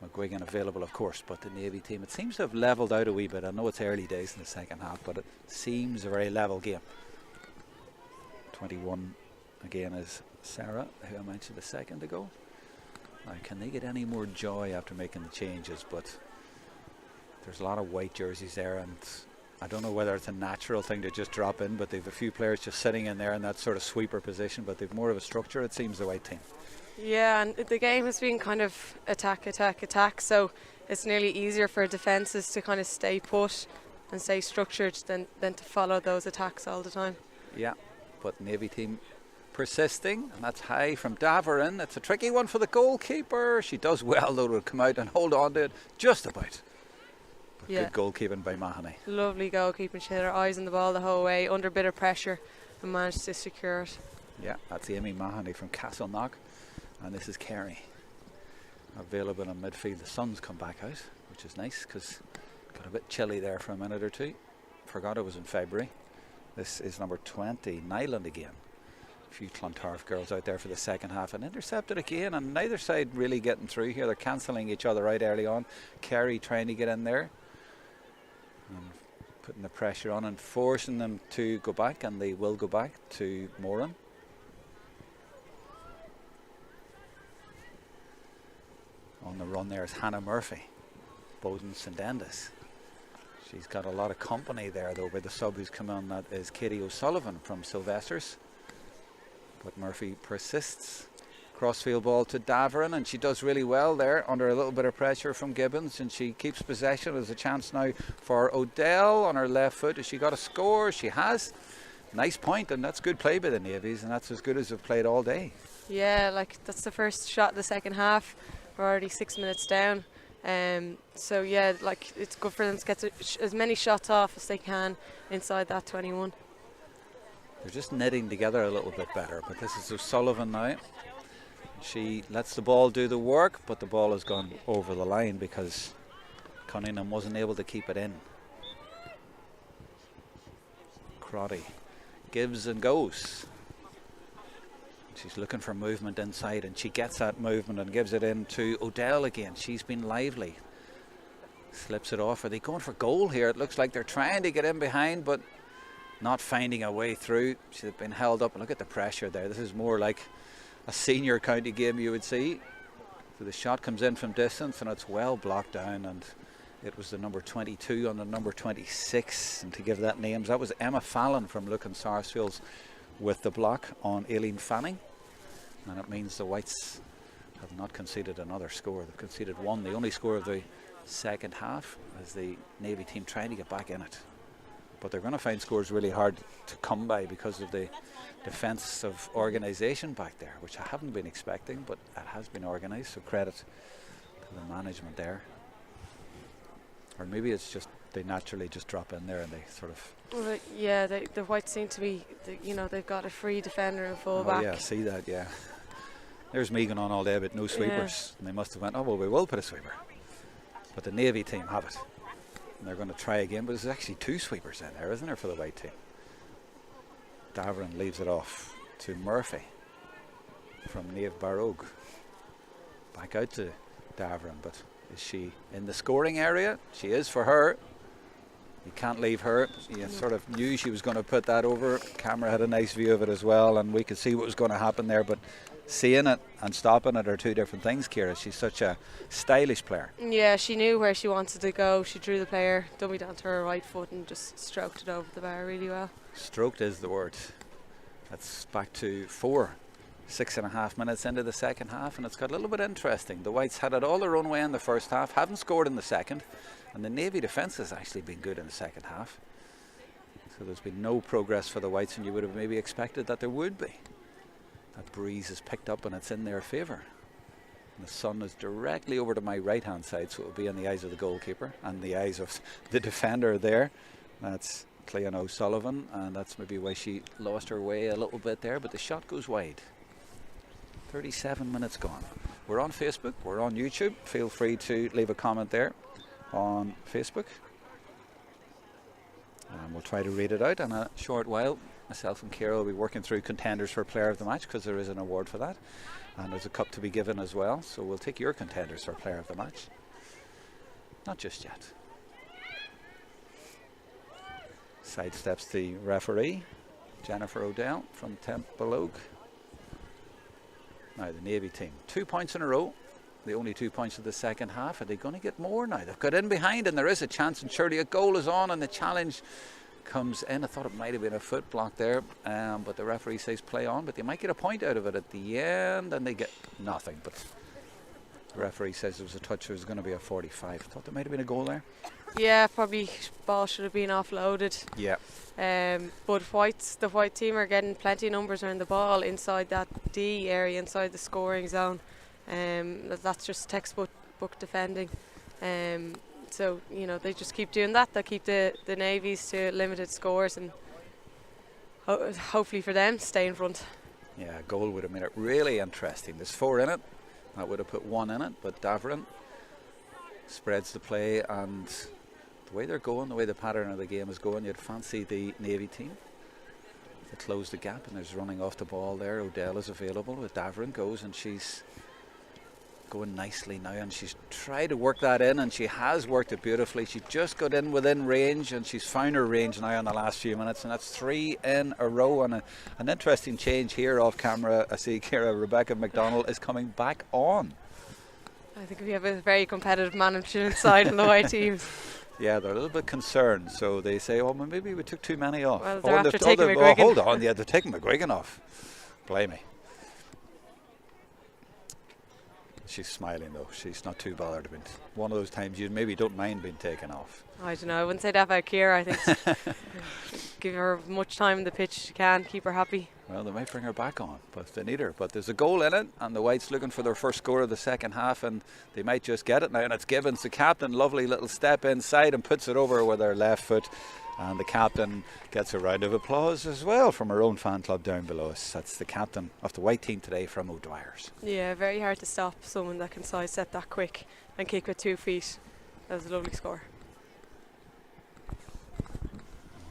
A: McGuigan available, of course, but the Navy team, it seems to have levelled out a wee bit. I know it's early days in the second half, but it seems a very level game. 21 again is Sarah, who I mentioned a second ago. Now, can they get any more joy after making the changes? But there's a lot of white jerseys there, and I don't know whether it's a natural thing to just drop in, but they've a few players just sitting in there in that sort of sweeper position, but they've more of a structure, it seems, the White team.
B: Yeah, and the game has been kind of attack, so it's nearly easier for defences to kind of stay put and stay structured than to follow those attacks all the time.
A: Yeah, but Navy team persisting, and that's high from Davern. It's a tricky one for the goalkeeper. She does well, though, to come out and hold on to it just about. But
B: yeah,
A: good goalkeeping by Mahoney.
B: Lovely goalkeeping. She had her eyes on the ball the whole way, under a bit of pressure, and managed to secure it.
A: Yeah, that's Amy Mahoney from Castleknock. And this is Carey, available in midfield. The sun's come back out, which is nice, because got a bit chilly there for a minute or two. Forgot it was in February. This is number 20, Nyland again. A few Clontarf girls out there for the second half, and intercepted again, and neither side really getting through here. They're cancelling each other out early on. Carey trying to get in there and putting the pressure on and forcing them to go back, and they will go back to Moran. On the run there is Hannah Murphy, Bowden Sendendis. She's got a lot of company there though by the sub who's come on. That is Katie O'Sullivan from Sylvester's. But Murphy persists. Crossfield ball to Daverin, and she does really well there under a little bit of pressure from Gibbons, and she keeps possession. There's a chance now for Odell on her left foot. Has she got a score? She has. Nice point, and that's good play by the Navies, and that's as good as they've played all day.
B: Yeah, like that's the first shot of the second half. We're already 6 minutes down. So yeah, like it's good for them to get as many shots off as they can inside that 21.
A: They're just knitting together a little bit better, but this is O'Sullivan now. She lets the ball do the work, but the ball has gone over the line because Cunningham wasn't able to keep it in. Crotty gives and goes. She's looking for movement inside, and she gets that movement and gives it in to Odell again. She's been lively. Slips it off. Are they going for goal here? It looks like they're trying to get in behind, but not finding a way through. She's been held up. Look at the pressure there. This is more like a senior county game you would see. So the shot comes in from distance, and it's well blocked down, and it was the number 22 on the number 26, and to give that names, that was Emma Fallon from Lucan Sarsfields with the block on Aileen Fanning, and it means the Whites have not conceded another score. They've conceded one, the only score of the second half, as the Navy team trying to get back in it. But they're going to find scores really hard to come by because of the defensive organisation back there, which I haven't been expecting, but it has been organised, so credit to the management there. Or maybe it's just they naturally just drop in there and they sort of...
B: Well, yeah, the Whites seem to be, they've got a free defender and full back.
A: Oh yeah, see that, yeah. There's me going on all day but no sweepers. And they must have went, oh well, we will put a sweeper. But the Navy team have it. And they're going to try again, but there's actually two sweepers in there, isn't there, for the White team? Daverin leaves it off to Murphy from Nave Barogue. Back out to Daverin, but is she in the scoring area? She is for her. You can't leave her. You sort of knew she was going to put that over. Camera had a nice view of it as well, and we could see what was going to happen there, but seeing it and stopping it are two different things, Ciara. She's such a stylish player.
B: Yeah, she knew where she wanted to go. She drew the player, dummy down to her right foot, and just stroked it over the bar really well.
A: Stroked is the word. That's back to 6.5 minutes into the second half, and it's got a little bit interesting. The Whites had it all their own way in the first half, haven't scored in the second, and the Navy defence has actually been good in the second half. So there's been no progress for the Whites, and you would have maybe expected that there would be. That breeze has picked up and it's in their favour. And the sun is directly over to my right hand side, so it will be in the eyes of the goalkeeper and the eyes of the defender there. That's Cleon O'Sullivan, and that's maybe why she lost her way a little bit there, but the shot goes wide. 37 minutes gone. We're on Facebook, we're on YouTube. Feel free to leave a comment there on Facebook, and we'll try to read it out in a short while. Myself and Ciara will be working through contenders for player of the match, because there is an award for that, and there's a cup to be given as well, so we'll take your contenders for player of the match. Not just yet. Sidesteps the referee, Jennifer Odell from Templeogue. Now the Navy team, 2 points in a row, the only 2 points of the second half. Are they going to get more now? They've got in behind, and there is a chance, and surely a goal is on, and the challenge comes in. I thought it might have been a foot block there, but the referee says play on, but they might get a point out of it at the end, and they get nothing. But the referee says it was a touch, it was going to be a 45. Thought there might have been a goal there.
B: Yeah, probably ball should have been offloaded.
A: Yeah.
B: But the White team are getting plenty of numbers around the ball inside that D area, inside the scoring zone. That's just textbook defending. So, they just keep doing that. They keep the Navies to limited scores, and hopefully for them, stay in front.
A: Yeah, a goal would have made it really interesting. There's 4 in it. That would have put 1 in it, but Daverin spreads the play, and the way they're going, the way the pattern of the game is going, you'd fancy the Navy team to close the gap, and there's running off the ball there. Odell is available, but Daverin goes, and she's going nicely now, and she's tried to work that in, and she has worked it beautifully. She just got in within range, and she's found her range now in the last few minutes, and that's 3 in a row. And an interesting change here off camera. I see Ciara, Rebecca McDonald is coming back on.
B: I think we have a very competitive management side on the White team.
A: Yeah, they're a little bit concerned, so they say, "Oh, well, maybe we took too many off."
B: Well, they're after taking McGuigan.
A: Hold on, yeah, they're taking McGuigan off. Blimey. She's smiling though. She's not too bothered. I mean, one of those times you maybe don't mind being taken off.
B: I don't know. I wouldn't say that about Ciara. I think give her as much time on the pitch as she can, keep her happy.
A: Well, they might bring her back on, but they need her. But there's a goal in it, and the Whites looking for their first score of the second half, and they might just get it now. And it's Gibbons, the captain, lovely little step inside and puts it over with her left foot. And the captain gets a round of applause as well from her own fan club down below us. That's the captain of the white team today from O'Dwyer's.
B: Yeah, very hard to stop someone that can side set that quick and kick with 2 feet. That was a lovely score.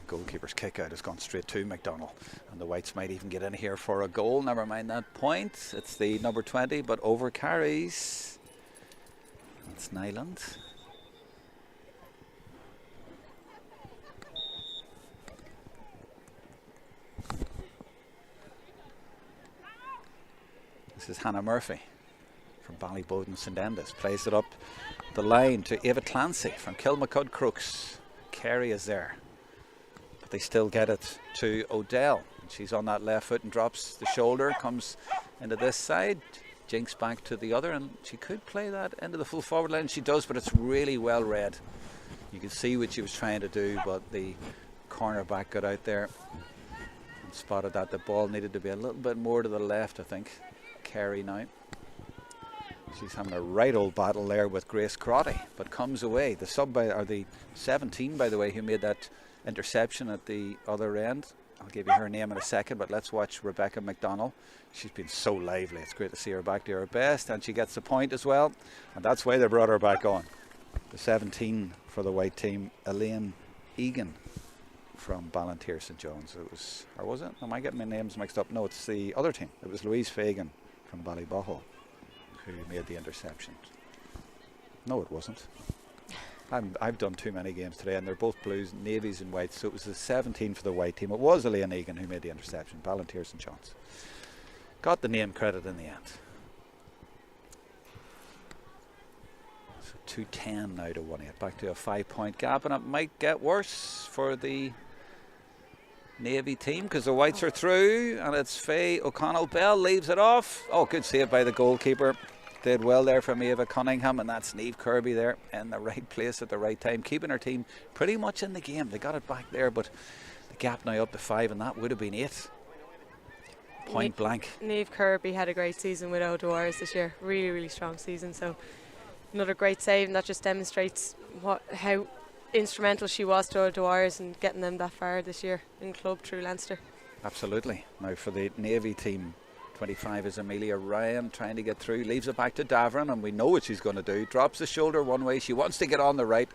A: Goalkeeper's kick out has gone straight to McDonald, and the Whites might even get in here for a goal. Never mind that point. It's the number 20, but over carries. That's Nyland. This is Hannah Murphy from Ballyboden St Enda's. Plays it up the line to Ava Clancy from Kilmacud Crooks. Carey is there. They still get it to Odell. She's on that left foot and drops the shoulder, comes into this side, jinks back to the other, and she could play that into the full forward line. She does, but it's really well read. You can see what she was trying to do, but the cornerback got out there and spotted that the ball needed to be a little bit more to the left, I think. Carey now. She's having a right old battle there with Grace Crotty, but comes away. The sub or the 17, by the way, who made that interception at the other end. I'll give you her name in a second, but let's watch Rebecca McDonald. She's been so lively. It's great to see her back to her best, and she gets the point as well, and that's why they brought her back on. The 17 for the white team, Elaine Egan from Ballantyre St John's. It was, or was it? Am I getting my names mixed up? No, it's the other team. It was Louise Fagan from Ballybohol who made the interception. No, it wasn't. I've done too many games today, and they're both blues, navies and whites, so it was the 17 for the white team. It was Elaine Egan who made the interception. Ballantyre St John's got the name credit in the end. So 2-10 now to 1-8, back to a 5-point gap, and it might get worse for the Navy team because the whites are through, and it's Faye O'Connell. Bell leaves it off. Oh, good save by the goalkeeper. Did well there from Ava Cunningham, and that's Niamh Kirby there in the right place at the right time, keeping her team pretty much in the game. They got it back there, but the gap now up to 5, and that would have been 8. Point blank.
B: Niamh Kirby had a great season with O'Dwyer's this year. Really, really strong season. So another great save, and that just demonstrates how instrumental she was to O'Dwyer's and getting them that far this year in club through Leinster.
A: Absolutely. Now for the Navy team, 25 is Amelia Ryan trying to get through, leaves it back to Davern, and we know what she's going to do. Drops the shoulder one way, she wants to get on the right,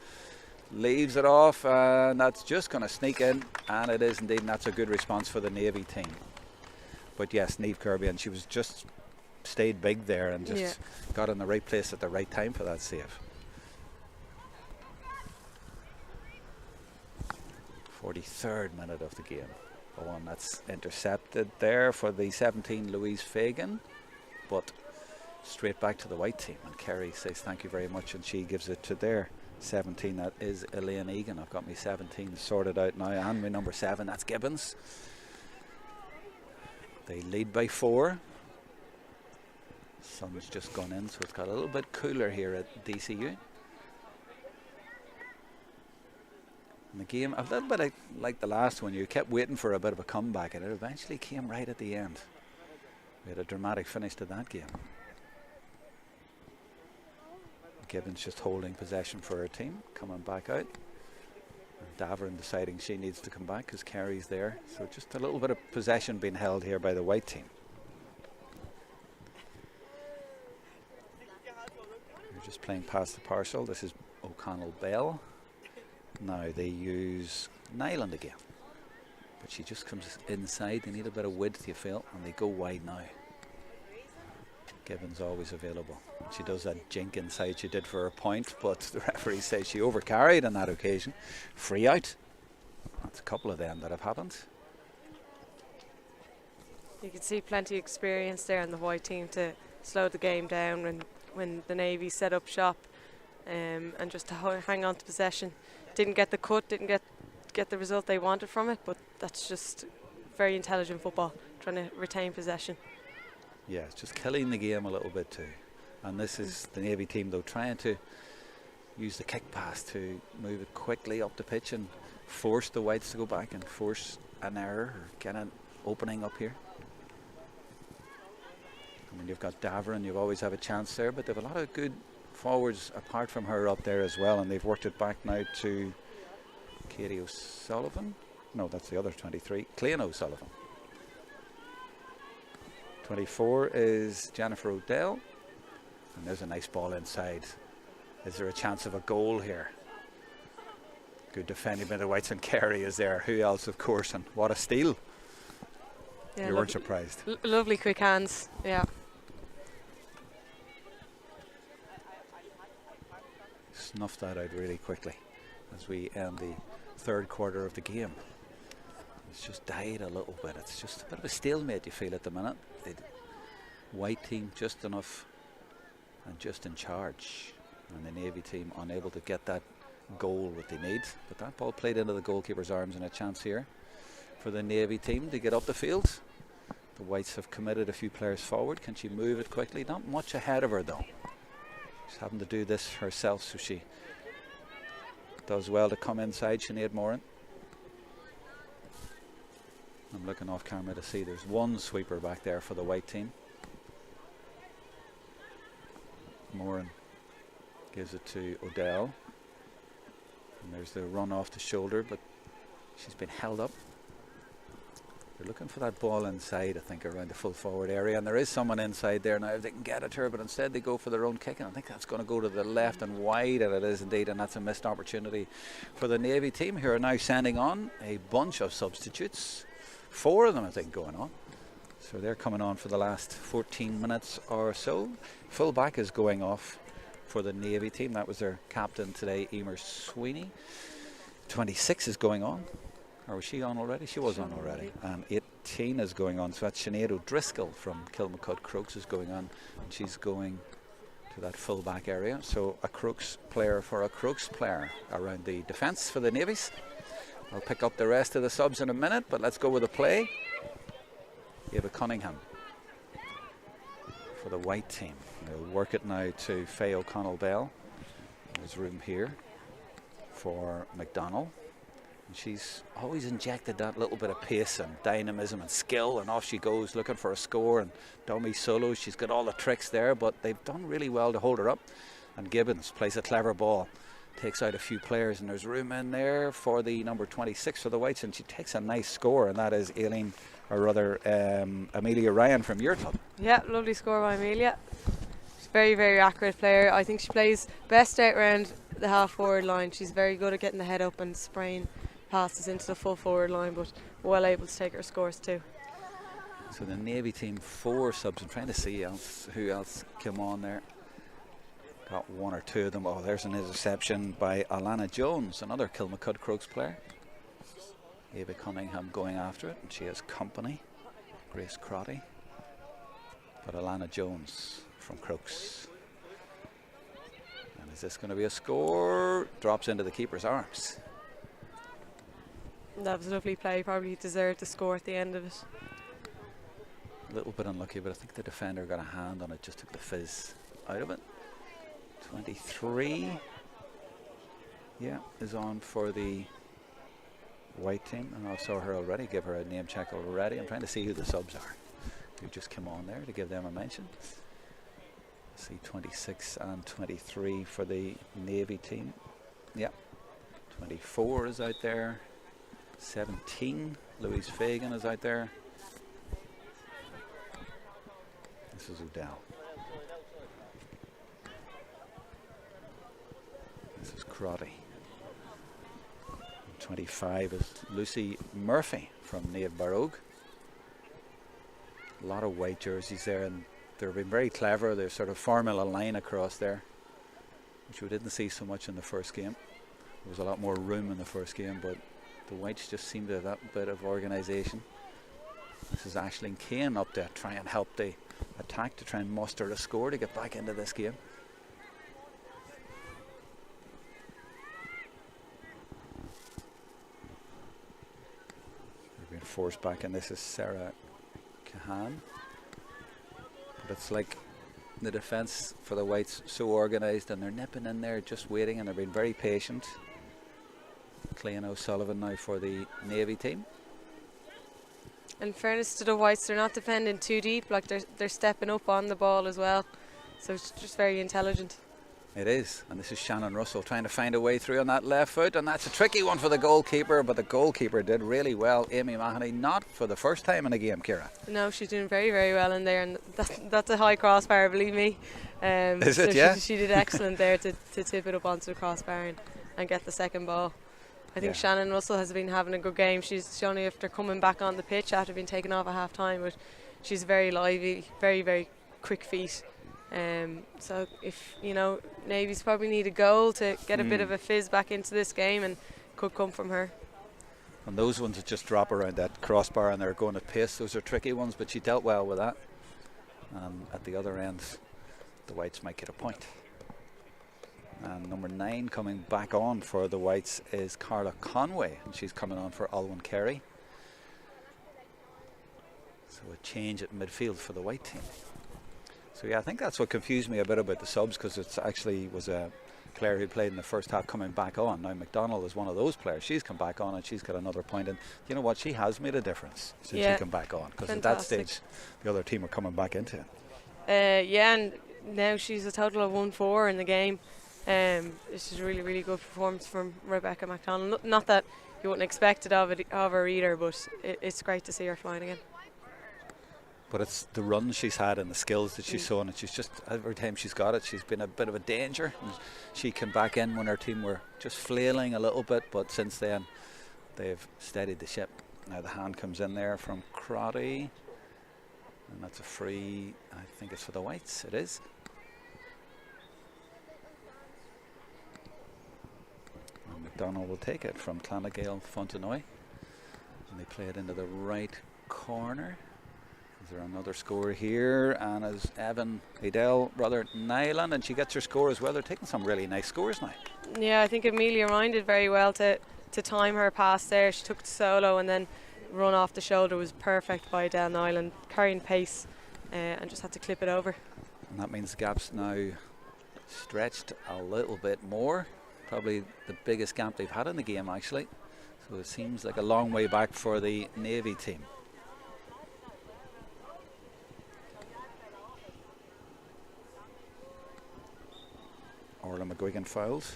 A: leaves it off, and that's just going to sneak in, and it is indeed, and that's a good response for the Navy team. But yes, Niamh Kirby, and she was just stayed big there and just got in the right place at the right time for that save. 43rd minute of the game. The one that's intercepted there for the 17, Louise Fagan, but straight back to the white team, and Kerry says thank you very much, and she gives it to their 17. That is Elaine Egan. I've got my 17 sorted out now, and my number 7, that's Gibbons. They lead by 4. Sun's just gone in, so it's got a little bit cooler here at DCU. And the game, a little bit like the last one, you kept waiting for a bit of a comeback, and it eventually came right at the end. We had a dramatic finish to that game. Gibbons just holding possession for her team, coming back out. And Davern deciding she needs to come back because Kerry's there. So just a little bit of possession being held here by the white team. We're just playing past the parcel. This is O'Connell Bell. Now they use Nyland again, but she just comes inside. They need a bit of width, you feel, and they go wide now. Gibbons always available. She does that jink inside she did for her point, but the referee says she overcarried on that occasion. Free out. That's a couple of them that have happened.
B: You can see plenty of experience there in the white team to slow the game down when the Navy set up shop. and just to hang on to possession. Didn't get the cut, didn't get the result they wanted from it, but that's just very intelligent football, trying to retain possession.
A: Yeah, it's just killing the game a little bit too. And this is the Navy team though, trying to use the kick pass to move it quickly up the pitch and force the Whites to go back and force an error or get an opening up here. I mean, you've got Davern, you always have a chance there, but they've a lot of good forwards apart from her up there as well, and they've worked it back now to Katie O'Sullivan. No, that's the other 23, Clean O'Sullivan. 24 is Jennifer O'Dell, and there's a nice ball inside. Is there a chance of a goal here? Good defending by the Whites, and Kerry is there. Who else, of course, and what a steal.
B: Yeah,
A: you weren't surprised.
B: Lovely quick hands, yeah.
A: Snuffed that out really quickly as we end the third quarter of the game. It's just died a little bit. It's just a bit of a stalemate you feel at the minute. The White team just enough and just in charge, and the Navy team unable to get that goal that they need. But that ball played into the goalkeeper's arms, and a chance here for the Navy team to get up the field. The Whites have committed a few players forward. Can she move it quickly? Not much ahead of her though. She's having to do this herself, so she does well to come inside. Sinead Moran. I'm looking off camera to see there's one sweeper back there for the White team. Moran gives it to O'Dell, and there's the run off the shoulder, but she's been held up. They're looking for that ball inside, I think, around the full forward area, and there is someone inside there now if they can get it to her, but instead they go for their own kick, and I think that's going to go to the left and wide, and it is indeed, and that's a missed opportunity for the Navy team, who are now sending on a bunch of substitutes. 4 of them, I think, going on. So they're coming on for the last 14 minutes or so. Full back is going off for the Navy team. That was their captain today, Emer Sweeney. 26 is going on. Or was she on already? She was on already. And 18 is going on. So that's Sinead O'Driscoll from Kilmacud Crokes is going on. And she's going to that full back area. So a Crokes player for a Crokes player around the defence for the Navies. I'll pick up the rest of the subs in a minute, but let's go with the play. Ava Cunningham for the White team. They'll work it now to Faye O'Connell-Bell. There's room here for McDonnell. And she's always injected that little bit of pace and dynamism and skill, and off she goes looking for a score and dummy solos. She's got all the tricks there, but they've done really well to hold her up. And Gibbons plays a clever ball, takes out a few players, and there's room in there for the number 26 for the Whites, and she takes a nice score, and that is Aileen, or rather Amelia Ryan from Yurtle.
B: Yeah, lovely score by Amelia. She's a very, very accurate player. I think she plays best out round the half forward line. She's very good at getting the head up and spraying passes into the full forward line, but well able to take her scores too.
A: So the Navy team 4 subs. I'm trying to see who else came on there. Got 1 or 2 of them. Oh, there's an interception by Alana Jones, another Kilmacud Crokes player. Ava Cunningham going after it, and she has company, Grace Crotty. But Alana Jones from Crokes. And is this going to be a score? Drops into the keeper's arms.
B: That was a lovely play. Probably deserved the score at the end of it.
A: A little bit unlucky, but I think the defender got a hand on it, just took the fizz out of it. 23, yeah, is on for the White team, and I saw her already. Give her a name check already. I'm trying to see who the subs are who just come on there to give them a mention. See 26 and 23 for the Navy team. Yeah, 24 is out there. 17, Louise Fagan is out there. This is O'Dell. This is Crotty. 25 is Lucy Murphy from Naomh Barrogue. A lot of white jerseys there, and they've been very clever. They're sort of formula line across there, which we didn't see so much in the first game. There was a lot more room in the first game, but the Whites just seem to have that bit of organisation. This is Aisling Kane up to try and help the attack, to try and muster a score to get back into this game. force back, and this is Sarah Kahan. But it's like the defence for the Whites so organised, and they're nipping in there just waiting, and they're being very patient. Clean O'Sullivan now for the Navy team.
B: In fairness to the Whites, they're not defending too deep, like they're stepping up on the ball as well, so it's just very intelligent.
A: It is, and this is Shannon Russell trying to find a way through on that left foot, and that's a tricky one for the goalkeeper, but the goalkeeper did really well. Amy Mahoney, not for the first time in a game, Ciara.
B: No, she's doing very, very well in there, and that's a high crossbar, believe me.
A: Is it,
B: so
A: yeah?
B: She did excellent there to tip it up onto the crossbar and get the second ball. I think Shannon Russell has been having a good game. She's only after coming back on the pitch after being taken off at half time, but she's very lively, very, very quick feet. So if Navy's probably need a goal to get a bit of a fizz back into this game, and could come from her.
A: And those ones that just drop around that crossbar and they're going at pace, those are tricky ones, but she dealt well with that. And at the other end, the Whites might get a point. And number 9 coming back on for the Whites is Carla Conway, and she's coming on for Alwyn Carey. So a change at midfield for the White team. So yeah, I think that's what confused me a bit about the subs, because it actually was a player who played in the first half coming back on. Now McDonald is one of those players. She's come back on and she's got another point, and you know what, she has made a difference since she came back on, because at that stage the other team are coming back into it.
B: And now she's a total of 1-4 in the game. This is a really, really good performance from Rebecca McDonald. Not that you wouldn't expect it of her either, but it's great to see her flying again.
A: But it's the run she's had and the skills that she's shown, and she's just, every time she's got it, she's been a bit of a danger. And she came back in when her team were just flailing a little bit, but since then they've steadied the ship. Now the hand comes in there from Crotty, and that's a free. I think it's for the Whites. It is. And McDonald will take it from Clonagale Fontenoy, and they play it into the right corner. Is there another score here? And as Evan Adele, brother Nyland, and she gets her score as well. They're taking some really nice scores now.
B: Yeah, I think Amelia Ryan did very well to time her pass there. She took the solo, and then run off the shoulder was perfect by Adele Nyland, carrying pace, and just had to clip it over.
A: And that means the gap's now stretched a little bit more. Probably the biggest gap they've had in the game, actually. So it seems like a long way back for the Navy team. Orla McGuigan fouls.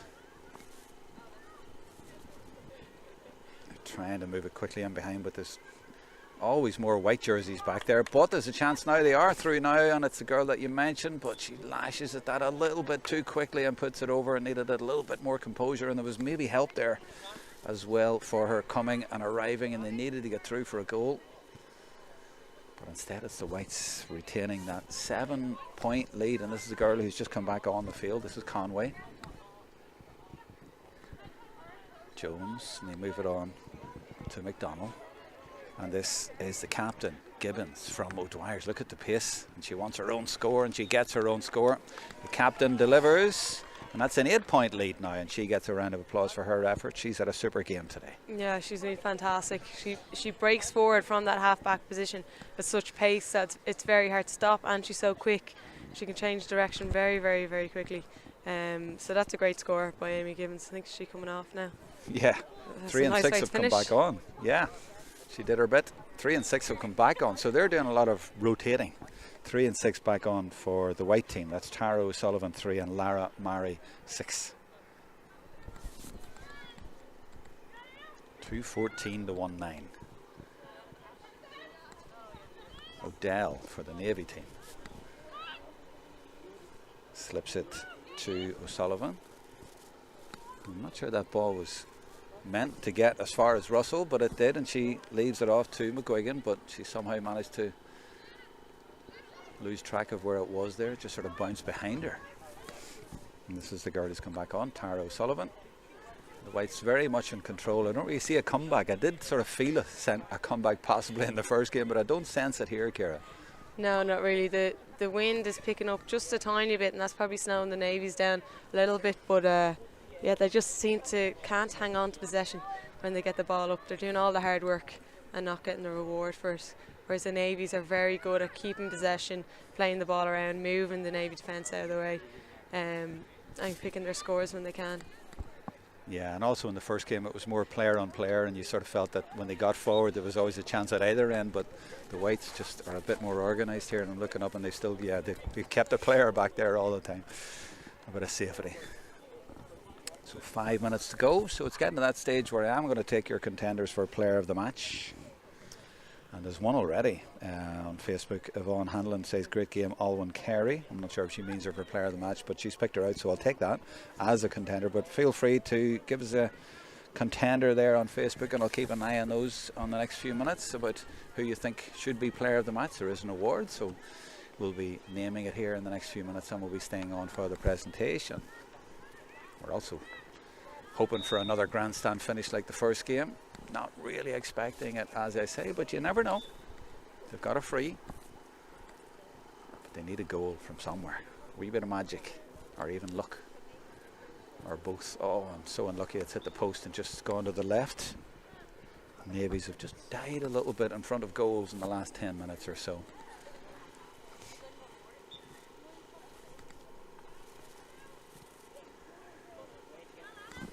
A: They're trying to move it quickly in behind, but there's always more white jerseys back there. But there's a chance now. They are through now, and it's the girl that you mentioned, but she lashes at that a little bit too quickly and puts it over, and needed a little bit more composure, and there was maybe help there as well for her coming and arriving, and they needed to get through for a goal. But instead it's the Whites retaining that 7-point lead, and this is a girl who's just come back on the field. This is Conway. Jones, and they move it on to McDonald. And this is the captain, Gibbons from O'Dwyer's. Look at the pace, and she wants her own score, and she gets her own score. The captain delivers, and that's an 8-point lead now, and she gets a round of applause for her effort. She's had a super game today. Yeah,
B: she's been fantastic. She breaks forward from that half-back position with such pace that it's very hard to stop, and she's so quick. She can change direction very, very, very quickly. So that's a great score by Amy Gibbons. I think she's coming off now.
A: Yeah, 3 and 6 have come back on. Yeah, she did her bit. 3 and 6 have come back on, so they're doing a lot of rotating. 3 and 6 back on for the White team. That's Tara O'Sullivan 3 and Lara Murray 6. 2:14 to 1-9. Odell for the Navy team. Slips it to O'Sullivan. I'm not sure that ball was meant to get as far as Russell, but it did, and she leaves it off to McGuigan, but she somehow managed to lose track of where it was there. It just sort of bounced behind her. And this is the girl who's come back on, Tara O'Sullivan. The Whites very much in control. I don't really see a comeback. I did sort of feel a comeback possibly in the first game, but I don't sense it here, Ciara.
B: No, not really. The wind is picking up just a tiny bit, and that's probably slowing the Navies down a little bit, but yeah, they just can't hang on to possession when they get the ball up. They're doing all the hard work, and not getting the reward for it. Whereas the Navies are very good at keeping possession, playing the ball around, moving the Navy defence out of the way, and picking their scores when they can.
A: Yeah, and also in the first game it was more player on player, and you sort of felt that when they got forward there was always a chance at either end, but the Whites just are a bit more organised here, and I'm looking up and they still, they kept a player back there all the time. A bit of safety. So 5 minutes to go, so it's getting to that stage where I am going to take your contenders for player of the match. And there's one already on Facebook. Yvonne Hanlon says, great game, Alwyn Carey. I'm not sure if she means her for player of the match, but she's picked her out, so I'll take that as a contender. But feel free to give us a contender there on Facebook, and I'll keep an eye on those on the next few minutes about who you think should be player of the match. There is an award, so we'll be naming it here in the next few minutes, and we'll be staying on for the presentation. We're also hoping for another grandstand finish like the first game. Not really expecting it, as I say, but you never know. They've got a free, but they need a goal from somewhere. A wee bit of magic, or even luck, or both. Oh, I'm so unlucky it's hit the post and just gone to the left. Navies have just died a little bit in front of goals in the last 10 minutes or so.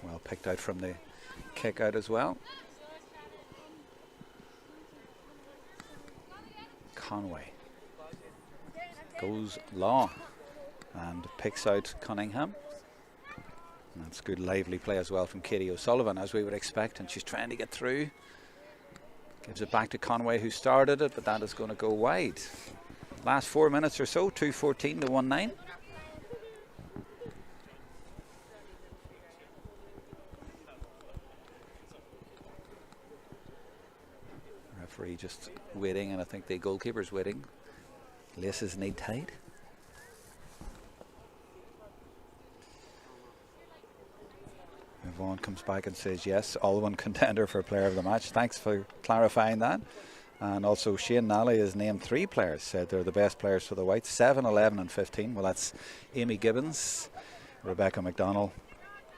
A: Well picked out from the kick out as well. Conway goes long and picks out Cunningham. And that's good lively play as well from Katie O'Sullivan, as we would expect, and she's trying to get through. Gives it back to Conway, who started it, but that is going to go wide. Last 4 minutes or so, 2:14 to 1-9. Referee just waiting, and I think the goalkeeper's waiting. Laces need tied. Yvonne comes back and says yes, Alwyn contender for player of the match. Thanks for clarifying that. And also Shane Nally has named 3 players, said they're the best players for the Whites, 7, 11 and 15. Well, that's Amy Gibbons, Rebecca McDonnell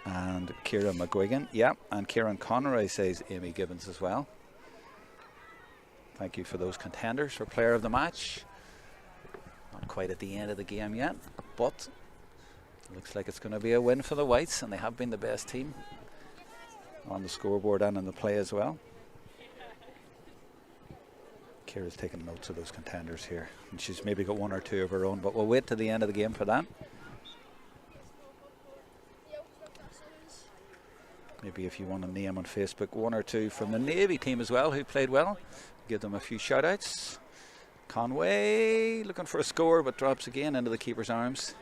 A: and Ciara McGuigan. Yeah, and Kieran Conroy says Amy Gibbons as well. Thank you for those contenders for player of the match. Not quite at the end of the game yet, but it looks like it's going to be a win for the Whites, and they have been the best team on the scoreboard and in the play as well. Ciara's taking notes of those contenders here, and she's maybe got 1 or 2 of her own, but we'll wait to the end of the game for that. Maybe if you want to name on Facebook 1 or 2 from the Navy team as well who played well, give them a few shout outs. Conway looking for a score, but drops again into the keeper's arms.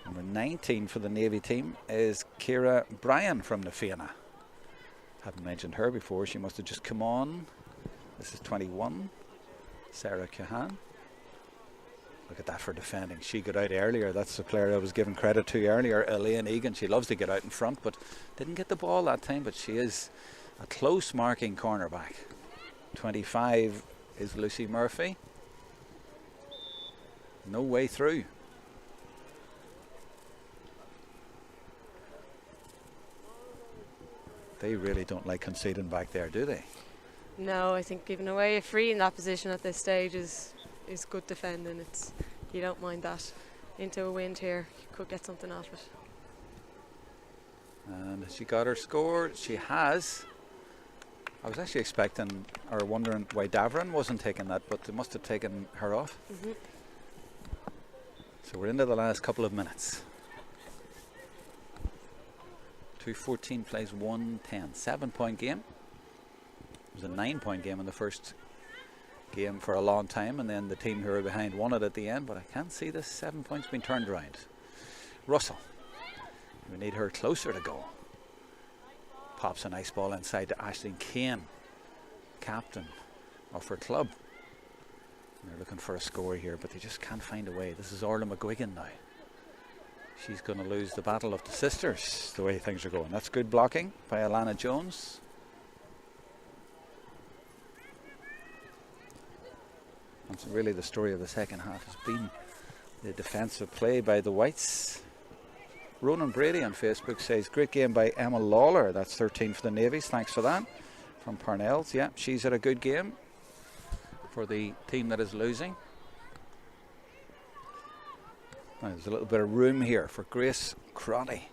A: Number 19 for the Navy team is Ciara Bryan from the Fianna. Haven't mentioned her before, she must have just come on. This is 21, Sarah Cahan. Look at that for defending. She got out earlier. That's the player I was giving credit to earlier, Elaine Egan. She loves to get out in front, but didn't get the ball that time. But she is a close marking cornerback. 25 is Lucy Murphy. No way through. They really don't like conceding back there, do they?
B: No, I think giving away a free in that position at this stage is good defending. You don't mind that. Into a wind here, you could get something out of it.
A: And she got her score. She has. I was actually expecting or wondering why Davern wasn't taking that, but they must have taken her off. So we're into the last couple of minutes. 2:14 plays 1:10. 7-point game. It was a 9-point game in the first game for a long time, and then the team who were behind won it at the end, but I can't see this 7 points being turned around. Russell, we need her closer to goal. Pops a nice ball inside to Aisling Kane, captain of her club. And they're looking for a score here, but they just can't find a way. This is Orla McGuigan now. She's going to lose the battle of the sisters the way things are going. That's good blocking by Alana Jones. That's really the story of the second half, has been the defensive play by the Whites. Ronan Brady on Facebook says, great game by Emma Lawler. That's 13 for the Navies. Thanks for that. From Parnell's. Yeah, she's had a good game for the team that is losing. Now, there's a little bit of room here for Grace Crotty.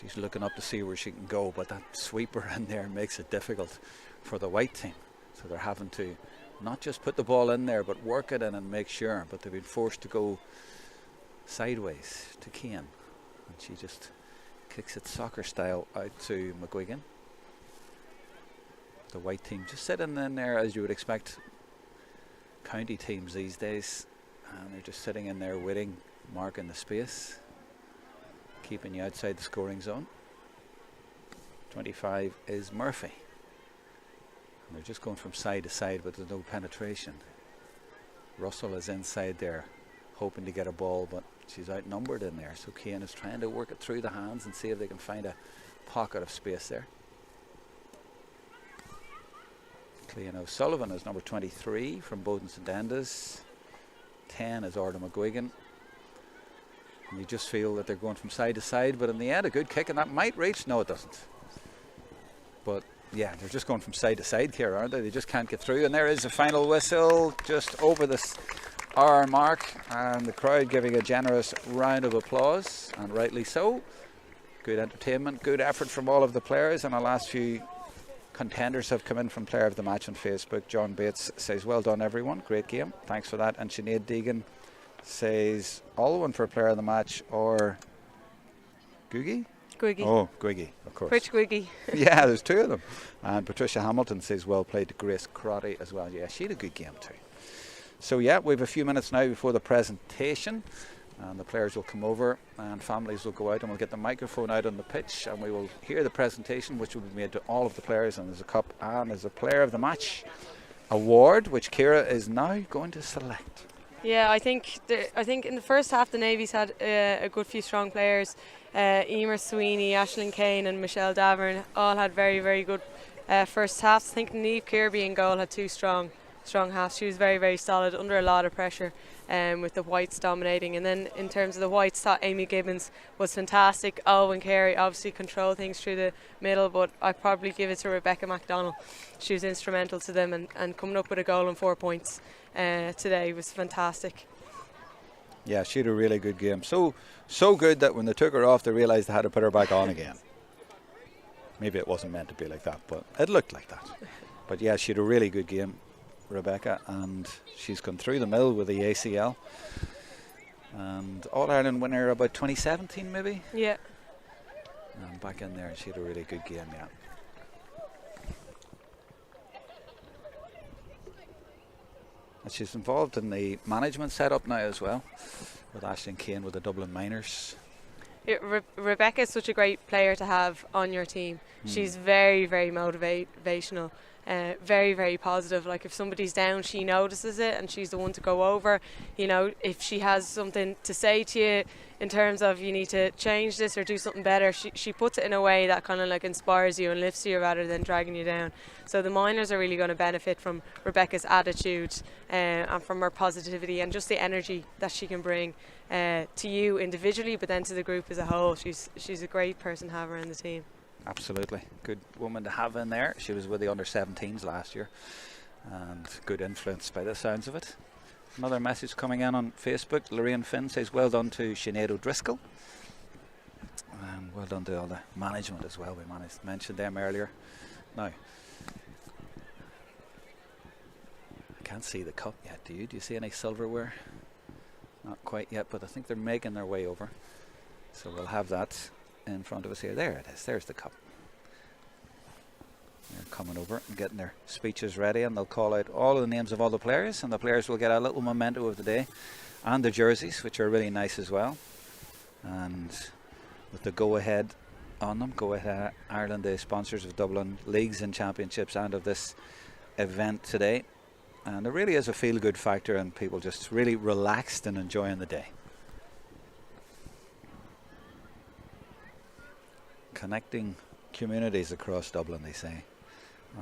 A: She's looking up to see where she can go, but that sweeper in there makes it difficult for the white team. So they're having to not just put the ball in there, but work it in and make sure. But they've been forced to go sideways to Kane. And she just kicks it soccer style out to McGuigan. The white team just sitting in there as you would expect county teams these days. And they're just sitting in there waiting, marking the space, keeping you outside the scoring zone. 25 is Murphy. And they're just going from side to side, but there's no penetration. Russell is inside there, hoping to get a ball, but she's outnumbered in there. So Kane is trying to work it through the hands and see if they can find a pocket of space there. Clean O'Sullivan is number 23 from Bowden St Enda's. 10 is Orla McGuigan. And you just feel that they're going from side to side, but in the end a good kick, and that might reach. No, it doesn't. But yeah, they're just going from side to side here, aren't they? They just can't get through. And there is a final whistle just over this hour mark, and the crowd giving a generous round of applause, and rightly so. Good entertainment, good effort from all of the players, and our last few contenders have come in from Player of the Match on Facebook. John Bates says, well done everyone, great game, thanks for that. And Sinead Deegan says, Alwyn for Player of the Match, or Googie?
B: Gwiggy.
A: Oh, Gwiggy, of course.
B: Which Gwiggy?
A: Yeah, there's two of them. And Patricia Hamilton says, well played to Grace Crotty as well. Yeah, she had a good game too. So yeah, we have a few minutes now before the presentation, and the players will come over and families will go out, and we'll get the microphone out on the pitch and we will hear the presentation, which will be made to all of the players. And there's a cup and there's a Player of the Match award, which Ciara is now going to select.
B: Yeah, I think in the first half the Navies had a good few strong players. Emer Sweeney, Aisling Kane and Michelle Davern all had very, very good first halves. I think Niamh Kirby in goal had two strong halves. She was very, very solid under a lot of pressure, with the whites dominating. And then in terms of the whites, thought Amy Gibbons was fantastic. Alwyn Carey obviously controlled things through the middle, but I'd probably give it to Rebecca MacDonald. She was instrumental to them, and coming up with a goal and 4 points today was fantastic.
A: Yeah, she had a really good game. So good that when they took her off, they realised they had to put her back on again. Maybe it wasn't meant to be like that, but it looked like that. But yeah, she had a really good game, Rebecca, and she's gone through the mill with the ACL. And All-Ireland winner about 2017 maybe?
B: Yeah.
A: And back in there, and she had a really good game, yeah. And she's involved in the management setup now as well, with Aisling Kane with the Dublin Miners.
B: Rebecca is such a great player to have on your team. She's very, very motivational, very, very positive. Like if somebody's down, she notices it and she's the one to go over. You know, if she has something to say to you in terms of you need to change this or do something better, she puts it in a way that kind of like inspires you and lifts you rather than dragging you down. So the miners are really going to benefit from Rebecca's attitude and from her positivity and just the energy that she can bring to you individually, but then to the group as a whole. She's a great person to have her in the team. Absolutely.
A: Good woman to have in there. She was with the under-17s last year, and good influence by the sounds of it. Another message coming in on Facebook. Lorraine Finn says, well done to Sinead O'Driscoll. And well done to all the management as well. We mentioned them earlier. Now, I can't see the cup yet, do you? Do you see any silverware? Not quite yet, but I think they're making their way over. So we'll have that in front of us here. There it is. There's the cup. They're coming over and getting their speeches ready, and they'll call out all of the names of all the players, and the players will get a little memento of the day and the jerseys, which are really nice as well. And with the go-ahead on them, Go Ahead Ireland, the sponsors of Dublin leagues and championships and of this event today. And there really is a feel-good factor, and people just really relaxed and enjoying the day. Connecting communities across Dublin, they say.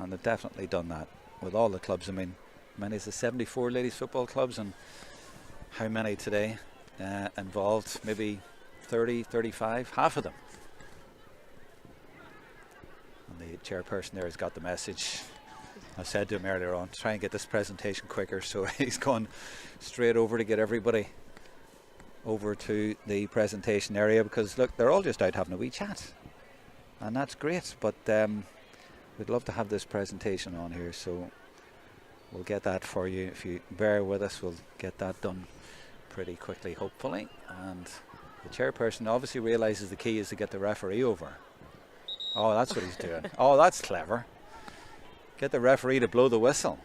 A: And they've definitely done that with all the clubs. I mean, many is the 74 ladies football clubs, and how many today involved? Maybe 30, 35, half of them. And the chairperson there has got the message. I said to him earlier on, try and get this presentation quicker, so he's gone straight over to get everybody over to the presentation area, because look, they're all just out having a wee chat, and that's great, but we'd love to have this presentation on here, so we'll get that for you. If you bear with us, we'll get that done pretty quickly, hopefully. And the chairperson obviously realises the key is to get the referee over. Oh, that's what he's doing. Oh, that's clever. Get the referee to blow the whistle.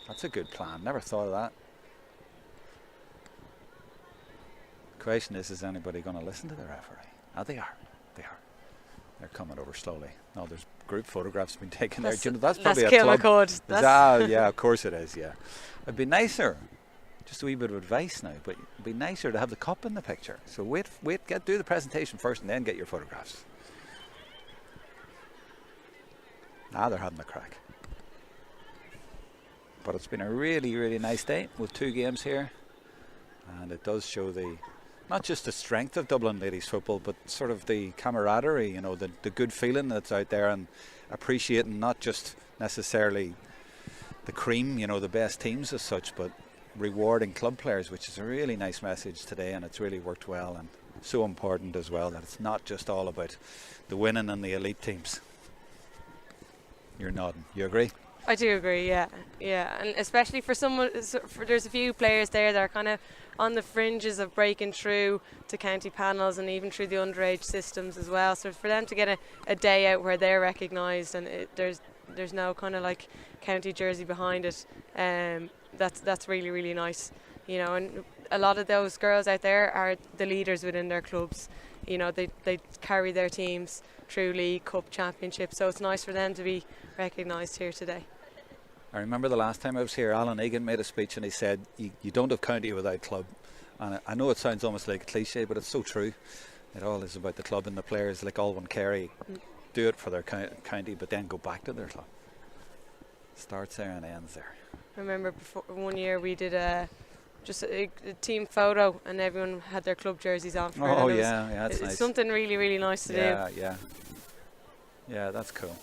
A: That's a good plan. Never thought of that. The question is anybody going to listen to the referee? Oh, they are. They are. They're coming over slowly. Oh, there's group photographs been taken there. You know, that's probably a club. Yeah, of course it is, yeah. It'd be nicer, just a wee bit of advice now, but it'd be nicer to have the cup in the picture. So do the presentation first and then get your photographs. Now they're having a crack. But it's been a really, really nice day with 2 games here. And it does show not just the strength of Dublin ladies football, but sort of the camaraderie, you know, the good feeling that's out there, and appreciating not just necessarily the cream, you know, the best teams as such, but rewarding club players, which is a really nice message today, and it's really worked well, and so important as well that it's not just all about the winning and the elite teams. You're nodding. You agree?
B: I do agree, yeah, and especially for someone, there's a few players there that are kind of on the fringes of breaking through to county panels and even through the underage systems as well. So for them to get a day out where they're recognised and there's no kind of like county jersey behind it, that's really, really nice, you know. And a lot of those girls out there are the leaders within their clubs. You know, they carry their teams through league, cup, championship, so it's nice for them to be recognised here today.
A: I remember the last time I was here, Alan Egan made a speech and he said, you don't have county without club. And I know it sounds almost like a cliche, but it's so true. It all is about the club and the players, like Alwyn Carey, do it for their county, but then go back to their club. Starts there and ends there.
B: I remember one year we did just a team photo and everyone had their club jerseys on for it.
A: Oh yeah, that's nice.
B: Something really, really nice to do.
A: Yeah, that's cool.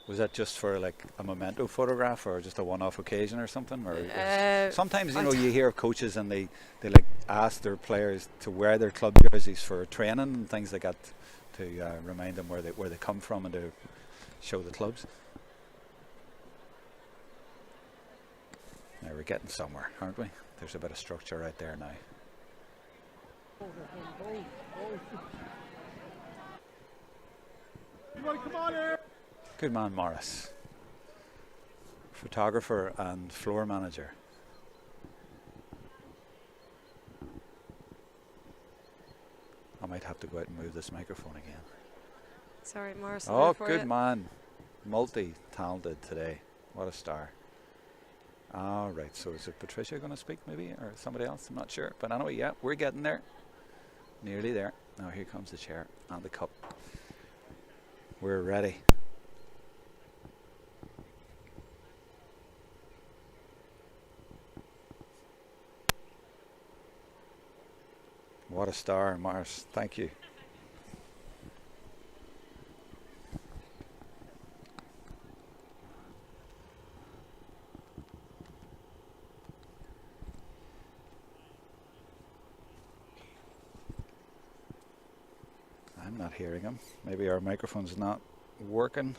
A: Was that just for like a memento photograph or just a one-off occasion or something? Or sometimes, you know, you hear of coaches and they like ask their players to wear their club jerseys for training and things like that to remind them where they come from and to show the clubs. Now we're getting somewhere, aren't we? There's a bit of structure right there now. Come on here. Good man, Morris. Photographer and floor manager. I might have to go out and move this microphone again.
B: Sorry, Morris.
A: Oh, good man. Multi-talented today. What a star. All right, so is it Patricia going to speak maybe, or somebody else? I'm not sure. But anyway, yeah, we're getting there. Nearly there. Now here comes the chair and the cup. We're ready. What a star, Mars. Thank you. I'm not hearing him. Maybe our microphone's not working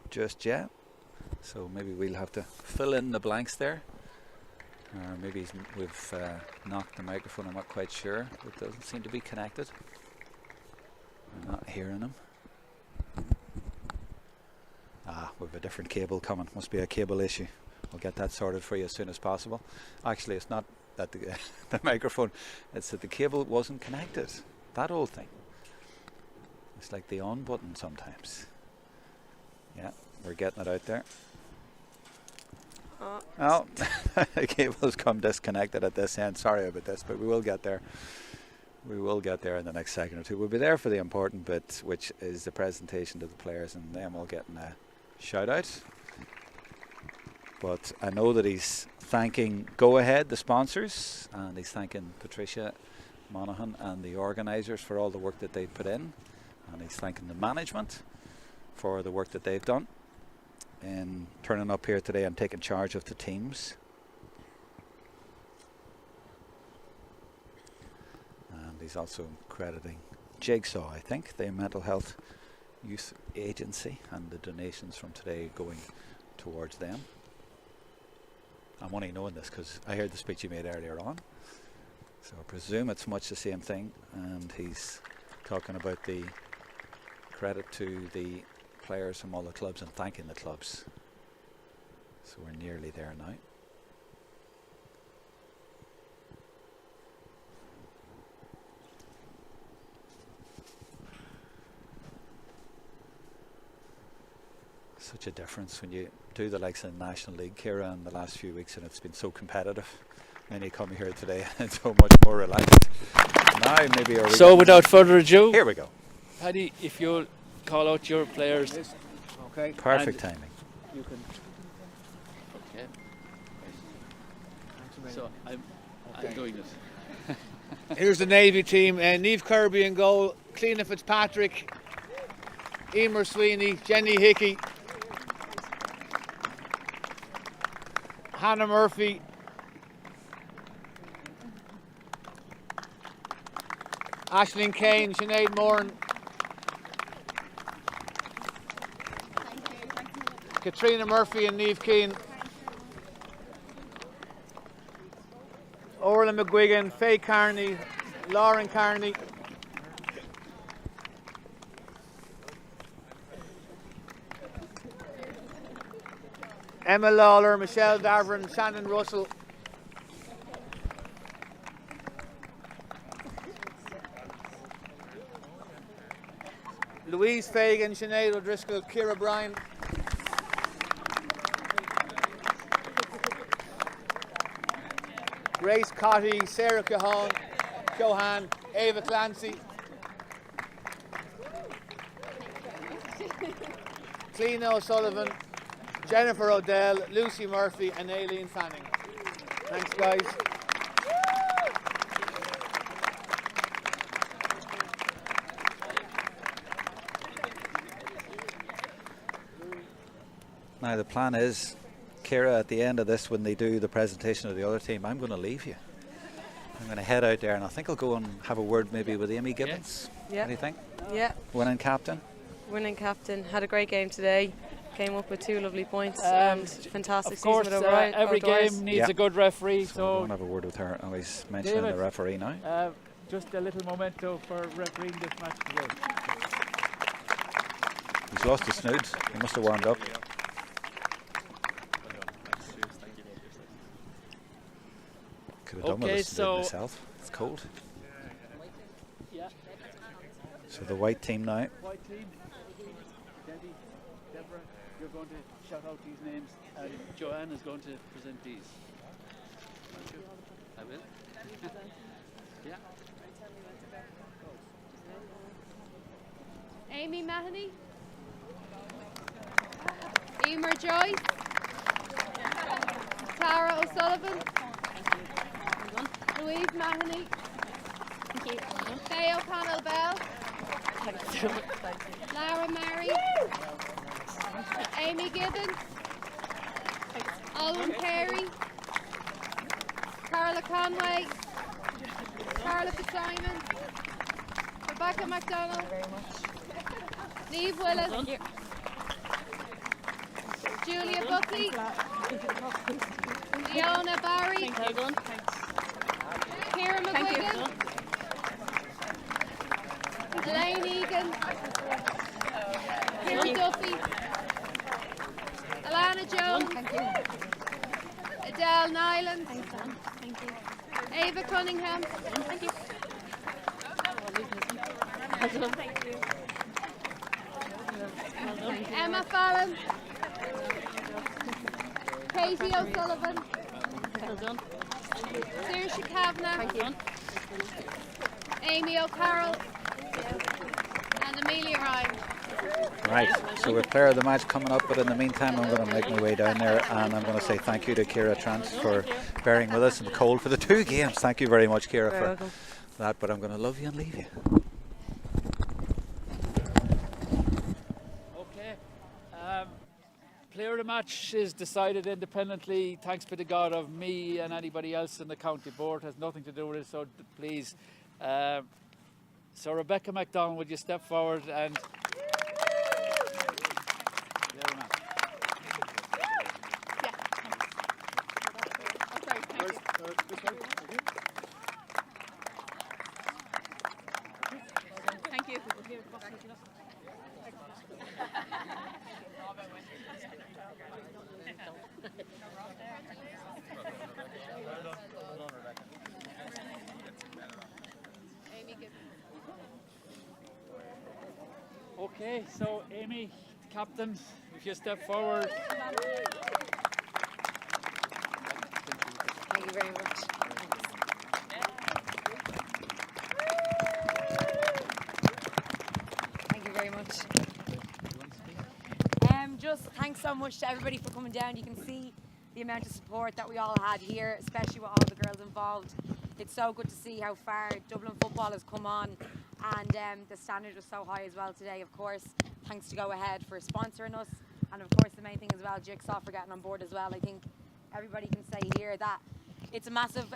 A: just yet. So maybe we'll have to fill in the blanks there. Or maybe we've knocked the microphone, I'm not quite sure. It doesn't seem to be connected. I'm not hearing him. We've a different cable coming. Must be a cable issue. We'll get that sorted for you as soon as possible. Actually, it's not that the microphone, it's that the cable wasn't connected. That old thing. It's like the on button sometimes. Yeah, we're getting it out there. Oh, the cable's come disconnected at this end. Sorry about this, but we will get there. We will get there in the next second or two. We'll be there for the important bit, which is the presentation to the players, and then we'll get a shout out. But I know that he's thanking Go Ahead, the sponsors, and he's thanking Patricia Monaghan and the organisers for all the work that they've put in, and he's thanking the management for the work that they've done in turning up here today and taking charge of the teams. And he's also crediting Jigsaw, I think, the mental health youth agency, and the donations from today going towards them. I'm only knowing this because I heard the speech he made earlier on, so I presume it's much the same thing, and he's talking about the credit to the players from all the clubs and thanking the clubs. So we're nearly there now. Such a difference when you do the likes of the National League, Ciara, in the last few weeks, and it's been so competitive. And you come here today and it's so much more relaxed. Now maybe
C: so without further ado,
A: here we go.
C: Paddy, if you'll call out your players.
D: Okay.
A: Perfect timing.
D: You can.
C: Okay. So I'm doing this.
D: Here's the Navy team. Niamh Kirby in goal. Cliona Fitzpatrick. Emer Sweeney. Jenny Hickey. Hannah Murphy. Aisling Kane. Sinead Moran. Katrina Murphy and Niamh Keane. Orla McGuigan, Faye Carney, Lauren Carney. Emma Lawler, Michelle Davern, Shannon Russell. Louise Fagan, Sinead O'Driscoll, Ciara Bryan. Grace Cotty, Sarah Cohan, Ava Clancy. Cleena O'Sullivan, Jennifer O'Dell, Lucy Murphy and Aileen Fanning. Thanks guys.
A: Now the plan is, Ciara, at the end of this, when they do the presentation of the other team, I'm going to leave you. I'm going to head out there, and I think I'll go and have a word maybe with Amy Gibbons.
B: Yeah.
A: What do you think?
B: Yeah.
A: Winning captain?
B: Winning captain. Had a great game today. Came up with 2 lovely points and fantastic
C: of course,
B: season with O'Brien.
C: every game needs a good referee.
A: So we'll go and have a word with her. Oh, he's mentioning
E: David,
A: the referee now.
E: Just a little memento for refereeing this match today.
A: He's lost his snoods. He must have warmed up. Could have done with this myself. It's cold.
E: Yeah.
A: So the white team now.
E: White team. Debbie, Deborah, you're going to shout out these names, and Joanne is going to present these. I will. Yeah.
F: Amy Mahoney, Emer Joyce, Tara O'Sullivan, Louise Mahoney, Faye O'Connell Bell, Lara Mary, Amy Gibbons, Owen Carey, Carla Conway, Carla Fitzsimon, Rebecca MacDonald, Niamh Willis, Julia Buckley, Leona Barry, Ciara McGuigan, Elaine Egan, Ciara Duffy, Alana Jones, Adele Nyland, Ava Cunningham, Emma Fallon, Katie O'Sullivan, Saoirse Kavanagh, Amy O'Carroll, and Amelia Ryan.
A: Right, so we're player of the match coming up, but in the meantime I'm going to make my way down there, and I'm going to say thank you to Ciara Trance for bearing with us in the cold for the 2 games. Thank you very much, Ciara, that, but I'm going to love you and leave you.
C: Okay. Player of the match is decided independently. Thanks be to God of me and anybody else in the county board. Has nothing to do with it. So please. So Rebecca McDonald, would you step forward and?
F: Thank you.
C: Okay, so Amy, captain, if you step forward.
G: Thank you very much. Thank you very much. Just thanks so much to everybody for coming down. You can see the amount of support that we all had here, especially with all the girls involved. It's so good to see how far Dublin football has come on, and the standard was so high as well today, of course. Thanks to Go Ahead for sponsoring us, and of course the main thing as well, Jigsaw for getting on board as well. I think everybody can say here that it's a massive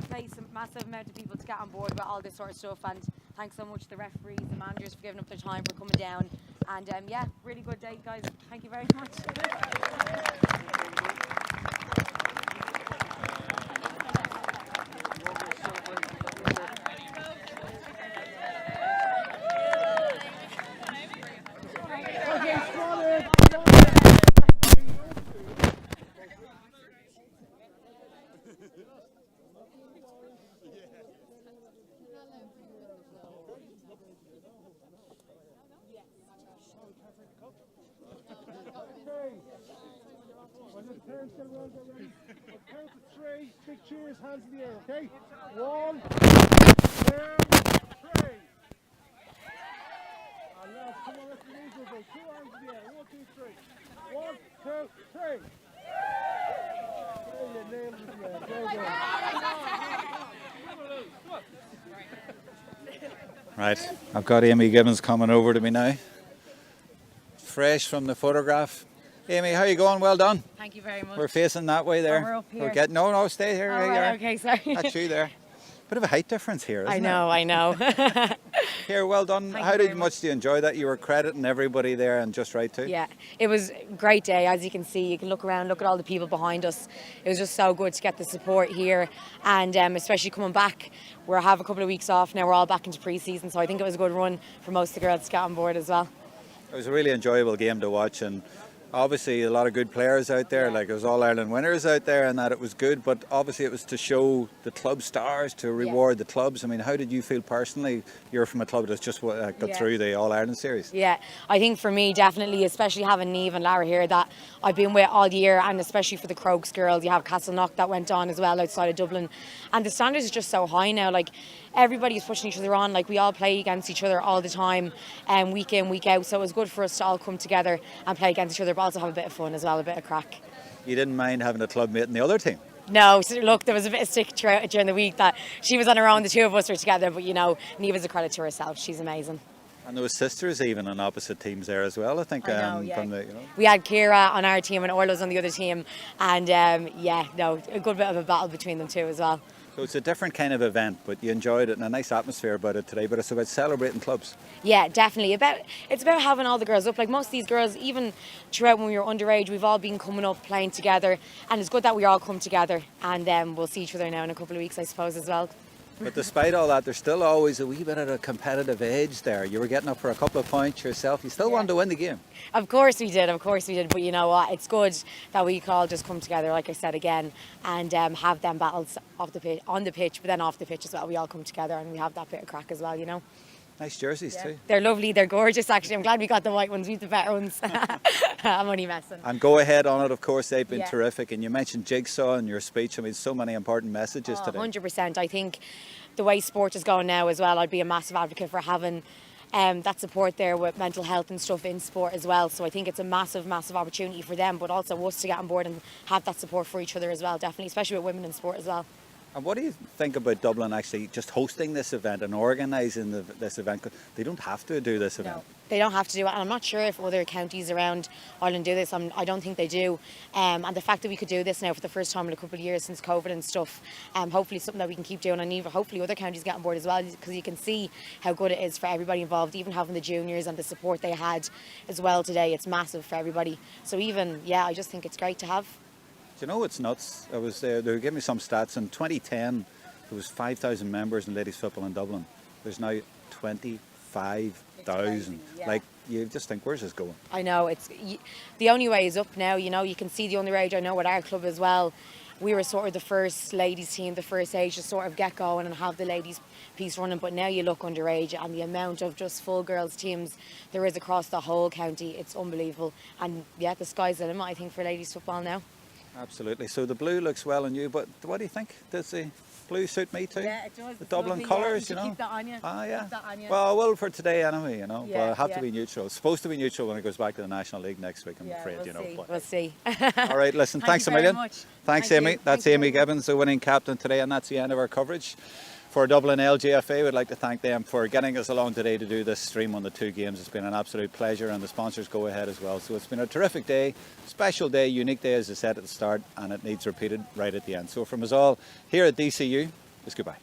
G: place, a massive amount of people to get on board with all this sort of stuff, and thanks so much to the referees, the managers for giving up their time, for coming down, and yeah, really good day, guys. Thank you very much.
H: When the parents get around, get ready. I'll count to three. Big cheers, hands in the air, okay? 1, 2, 3. And now, come on, let's move your boat. 2 hands in the air. 1, 2, 3. 1, 2, 3. There you nailed it, man. Well done.
A: Right, I've got Amy Gibbons coming over to me now. Fresh from the photograph. Amy, how you going? Well done.
G: Thank you very much.
A: We're facing that way there.
G: Oh, we're up here.
A: We're getting, no, stay here.
G: Oh,
A: Right
G: right,
A: here.
G: okay, sorry.
A: That's you there. Bit of a height difference here, isn't
G: I
A: it?
G: know.
A: Here, well done.
G: Thank
A: How
G: you
A: did
G: very
A: much do you enjoy that? You were crediting everybody there and just right too.
G: Yeah, it was a great day. As you can see, you can look around, look at all the people behind us. It was just so good to get the support here, and especially coming back. We'll have a couple of weeks off now. We're all back into pre-season, so I think it was a good run for most of the girls to get on board as well.
A: It was a really enjoyable game to watch, and obviously a lot of good players out there. Like, it was all Ireland winners out there, and that it was good, but obviously it was to show the club stars, to reward the clubs. I mean, how did you feel personally? You're from a club that's just got through the All-Ireland series.
G: Yeah, I think for me, definitely, especially having Niamh and Lara here, that I've been with all year, and especially for the Crokes girls, you have Castleknock that went on as well outside of Dublin, and the standards is just so high now. Like, everybody's pushing each other on. Like, we all play against each other all the time, week in, week out, so it was good for us to all come together and play against each other, but also have a bit of fun as well, a bit of crack.
A: You didn't mind having a club mate in the other team?
G: No, so look, there was a bit of stick during the week that she was on her own, the two of us were together, but you know, Niamh's a credit to herself, she's amazing.
A: And there was sisters even on opposite teams there as well, I think.
G: I know, yeah.
A: From the,
G: We had Ciara on our team and Orla's on the other team, and a good bit of a battle between them too as well.
A: So it's a different kind of event, but you enjoyed it and a nice atmosphere about it today. But it's about celebrating clubs.
G: Yeah, definitely. It's about having all the girls up. Like, most of these girls, even throughout when we were underage, we've all been coming up, playing together, and it's good that we all come together, and we'll see each other now in a couple of weeks, I suppose, as well.
A: But despite all that, there's still always a wee bit of a competitive edge there. You were getting up for a couple of points yourself. You still wanted to win the game.
G: Of course we did. But you know what? It's good that we could all just come together, like I said again, and have them battles on the pitch, but then off the pitch as well. We all come together and we have that bit of crack as well, you know.
A: Nice jerseys too.
G: They're lovely. They're gorgeous, actually. I'm glad we got the white ones. We have the better ones. I'm only messing.
A: And Go Ahead on it, of course. They've been terrific. And you mentioned Jigsaw in your speech. I mean, so many important messages today.
G: 100%. I think the way sport is going now as well, I'd be a massive advocate for having that support there with mental health and stuff in sport as well. So I think it's a massive, massive opportunity for them, but also us to get on board and have that support for each other as well, definitely, especially with women in sport as well.
A: And what do you think about Dublin actually just hosting this event and organising this event? 'Cause they don't have to do this event.
G: No, they don't have to do it, and I'm not sure if other counties around Ireland do this. I don't think they do. And the fact that we could do this now for the first time in a couple of years since COVID and stuff, hopefully something that we can keep doing, and even hopefully other counties get on board as well, because you can see how good it is for everybody involved. Even having the juniors and the support they had as well today, it's massive for everybody. So I just think it's great to have.
A: Do you know what's nuts? They were giving me some stats. In 2010, there was 5,000 members in ladies football in Dublin. There's now 25,000.
G: Yeah.
A: Like, you just think, where's this going?
G: I know, the only way is up now. You can see the underage. I know with our club as well, we were sort of the first ladies team, the first age to sort of get going and have the ladies piece running. But now you look underage, and the amount of just full girls teams there is across the whole county, it's unbelievable. And yeah, the sky's the limit, I think, for ladies football now.
A: Absolutely. So the blue looks well on you, but what do you think? Does the blue suit me too?
G: Yeah, it does.
A: The Dublin colours, you know.
G: Keep that on you.
A: Ah, yeah.
G: Keep that on you.
A: Well, I will for today anyway, you know.
G: Yeah,
A: but I have
G: yeah.
A: to be neutral. It's supposed to be neutral when it goes back to the National League next week, I'm
G: Yeah,
A: afraid,
G: we'll
A: you know.
G: see.
A: But
G: We'll see.
A: all right, listen,
G: Thank
A: thanks
G: you
A: a
G: very
A: million.
G: much.
A: Thanks,
G: Thank
A: Amy.
G: you.
A: That's
G: Thank you
A: Amy
G: very much.
A: Gibbons, the winning captain today, and that's the end of our coverage. For Dublin LGFA, we'd like to thank them for getting us along today to do this stream on the two games. It's been an absolute pleasure, and the sponsors go ahead as well. So it's been a terrific day, special day, unique day, as I said at the start, and it needs repeated right at the end. So from us all here at DCU, it's goodbye.